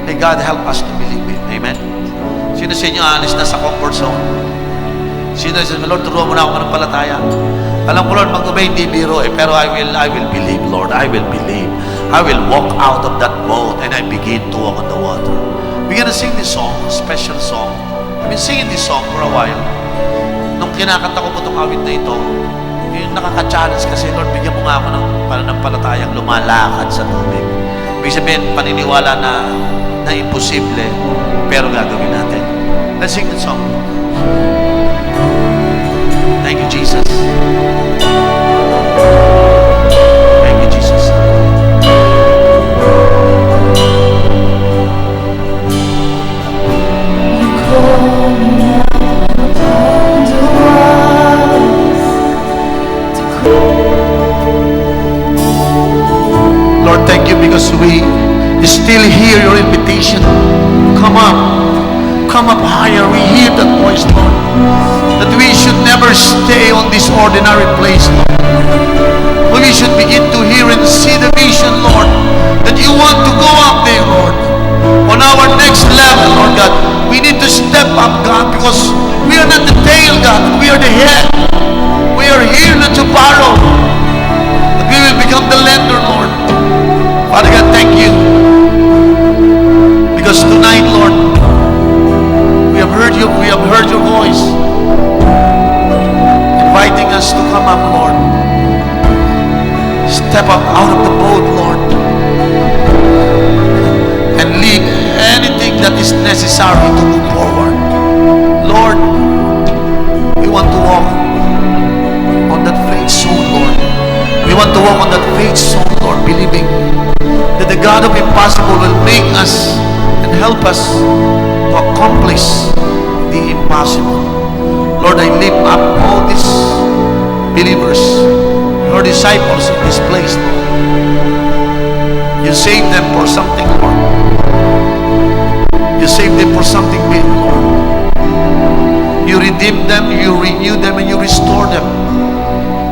B: may God help us to believe it. Amen? Sino sa inyo alis na sa comfort zone? Sino sa inyo, Lord, turuan mo na ako manampalataya. Alam ko, Lord, mag-obey hindi biro pero I will believe, Lord. I will believe. I will walk out of that boat and I begin to walk on the water. We're gonna sing this song, a special song. I've been singing this song for a while. Nung kinakanta ko po itong awit na ito, yung nakaka-challenge kasi, Lord, bigyan mo nga ako ng pananampalatayang lumalakad sa tubig. Ibig sabihin, paniniwala na imposible, pero gagawin natin. Let's sing the song. Thank you, Jesus. Thank you, Jesus. Lord, thank you because we still hear your invitation. Come up higher. We hear that voice, Lord, that we should never stay on this ordinary place, Lord. We should begin to hear and see the vision, Lord, that you want to go up there, Lord, on our next level, Lord God. We need to step up, God, because we are not the tail, God, we are the head. We are here not to borrow, but we will become the lender, Lord. Father God, thank you, because tonight, Lord, we have heard your voice inviting us to come up, Lord. Step up out of the boat, Lord, and leave anything that is necessary to move forward. Lord, we want to walk on that faith soul, Lord. We want to walk on that faith soul, Lord, believing that the God of impossible will make us and help us to accomplish the impossible. Lord, I lift up all these believers, your disciples in this place, Lord. You saved them for something, Lord. You saved them for something big, Lord. You redeemed them, you renewed them, and you restored them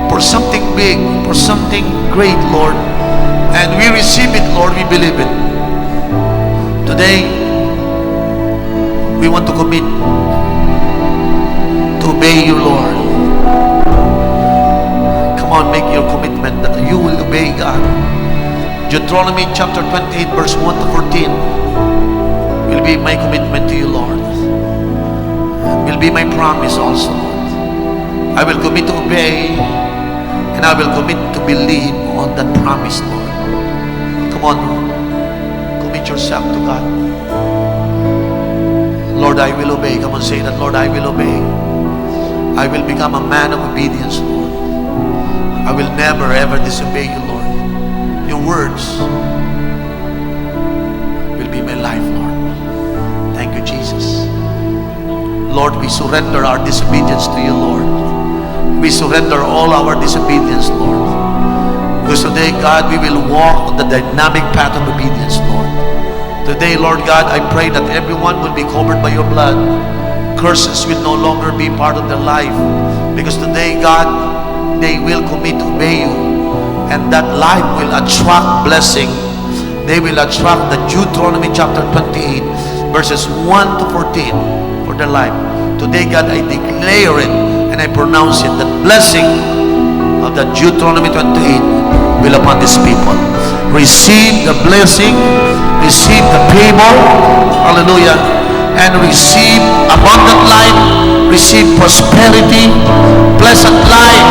B: for something big, for something great, Lord. And we receive it, Lord, we believe it. Today, we want to commit to obey you, Lord. Come on, make your commitment that you will obey God. Deuteronomy chapter 28 verse 1 to 14 will be my commitment to you, Lord. Will be my promise also, Lord. I will commit to obey and I will commit to believe on that promise, Lord. Come on, commit yourself to God. Lord, I will obey. Come on, say that. Lord, I will obey. I will become a man of obedience, Lord. I will never ever disobey you, Lord. Your words will be my life, Lord. Thank you, Jesus. Lord, we surrender our disobedience to you, Lord. We surrender all our disobedience, Lord. Because today, God, we will walk on the dynamic path of obedience, Lord. Today, Lord God, I pray that everyone will be covered by your blood. Curses will no longer be part of their life. Because today, God, they will commit to obey you. And that life will attract blessing. They will attract the Deuteronomy chapter 28, verses 1 to 14 for their life. Today, God, I declare it and I pronounce it. The blessing of the Deuteronomy 28 will upon these people. Receive the blessing, receive the favor, hallelujah, and receive abundant life, receive prosperity, pleasant life,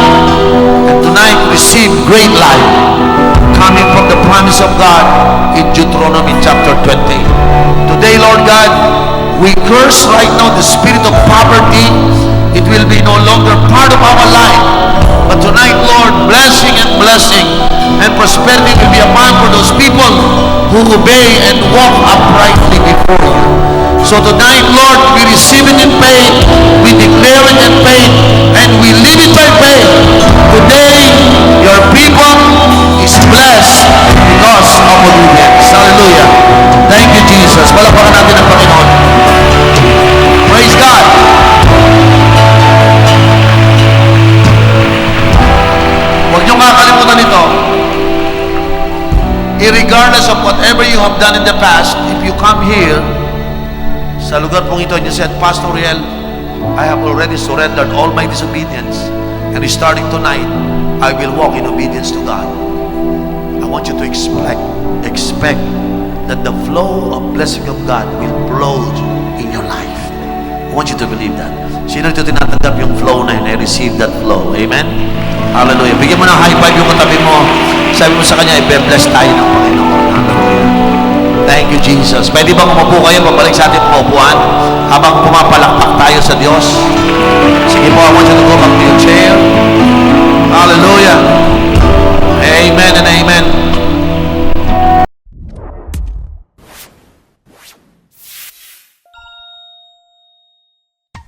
B: and tonight receive great life coming from the promise of God in Deuteronomy chapter 20. Today, Lord God, we curse right now the spirit of poverty. It will be no longer part of our life. But tonight, Lord, blessing and prosperity will be upon for those people who obey and walk uprightly before you. So tonight, Lord, we receive it in faith, we declare it in faith, and we live it by faith. Today, your people is blessed because of obedience. Hallelujah. Thank you, Jesus. Palakpakan natin ang Panginoon. Praise God. Huwag niyong kakalimutan ito. Regardless of whatever you have done in the past, if you come here, sa lugar pong ito, and you said, Pastor Riel, I have already surrendered all my disobedience, and starting tonight, I will walk in obedience to God. I want you to expect that the flow of blessing of God will flow in your life. I want you to believe that. Sino ito tinatanggap yung flow na yun? I receive that flow. Amen? Hallelujah. Bigyan mo ng high five yung katabi mo. Sabi mo sa kanya, i-bless tayo ng Panginoon. Hallelujah. Thank you, Jesus. Pwede ba umupo kayo? Pabalik sa ating paupuan habang pumapalakpak tayo sa Diyos. Sige po, I want you to go back to your chair. Hallelujah. Amen and amen.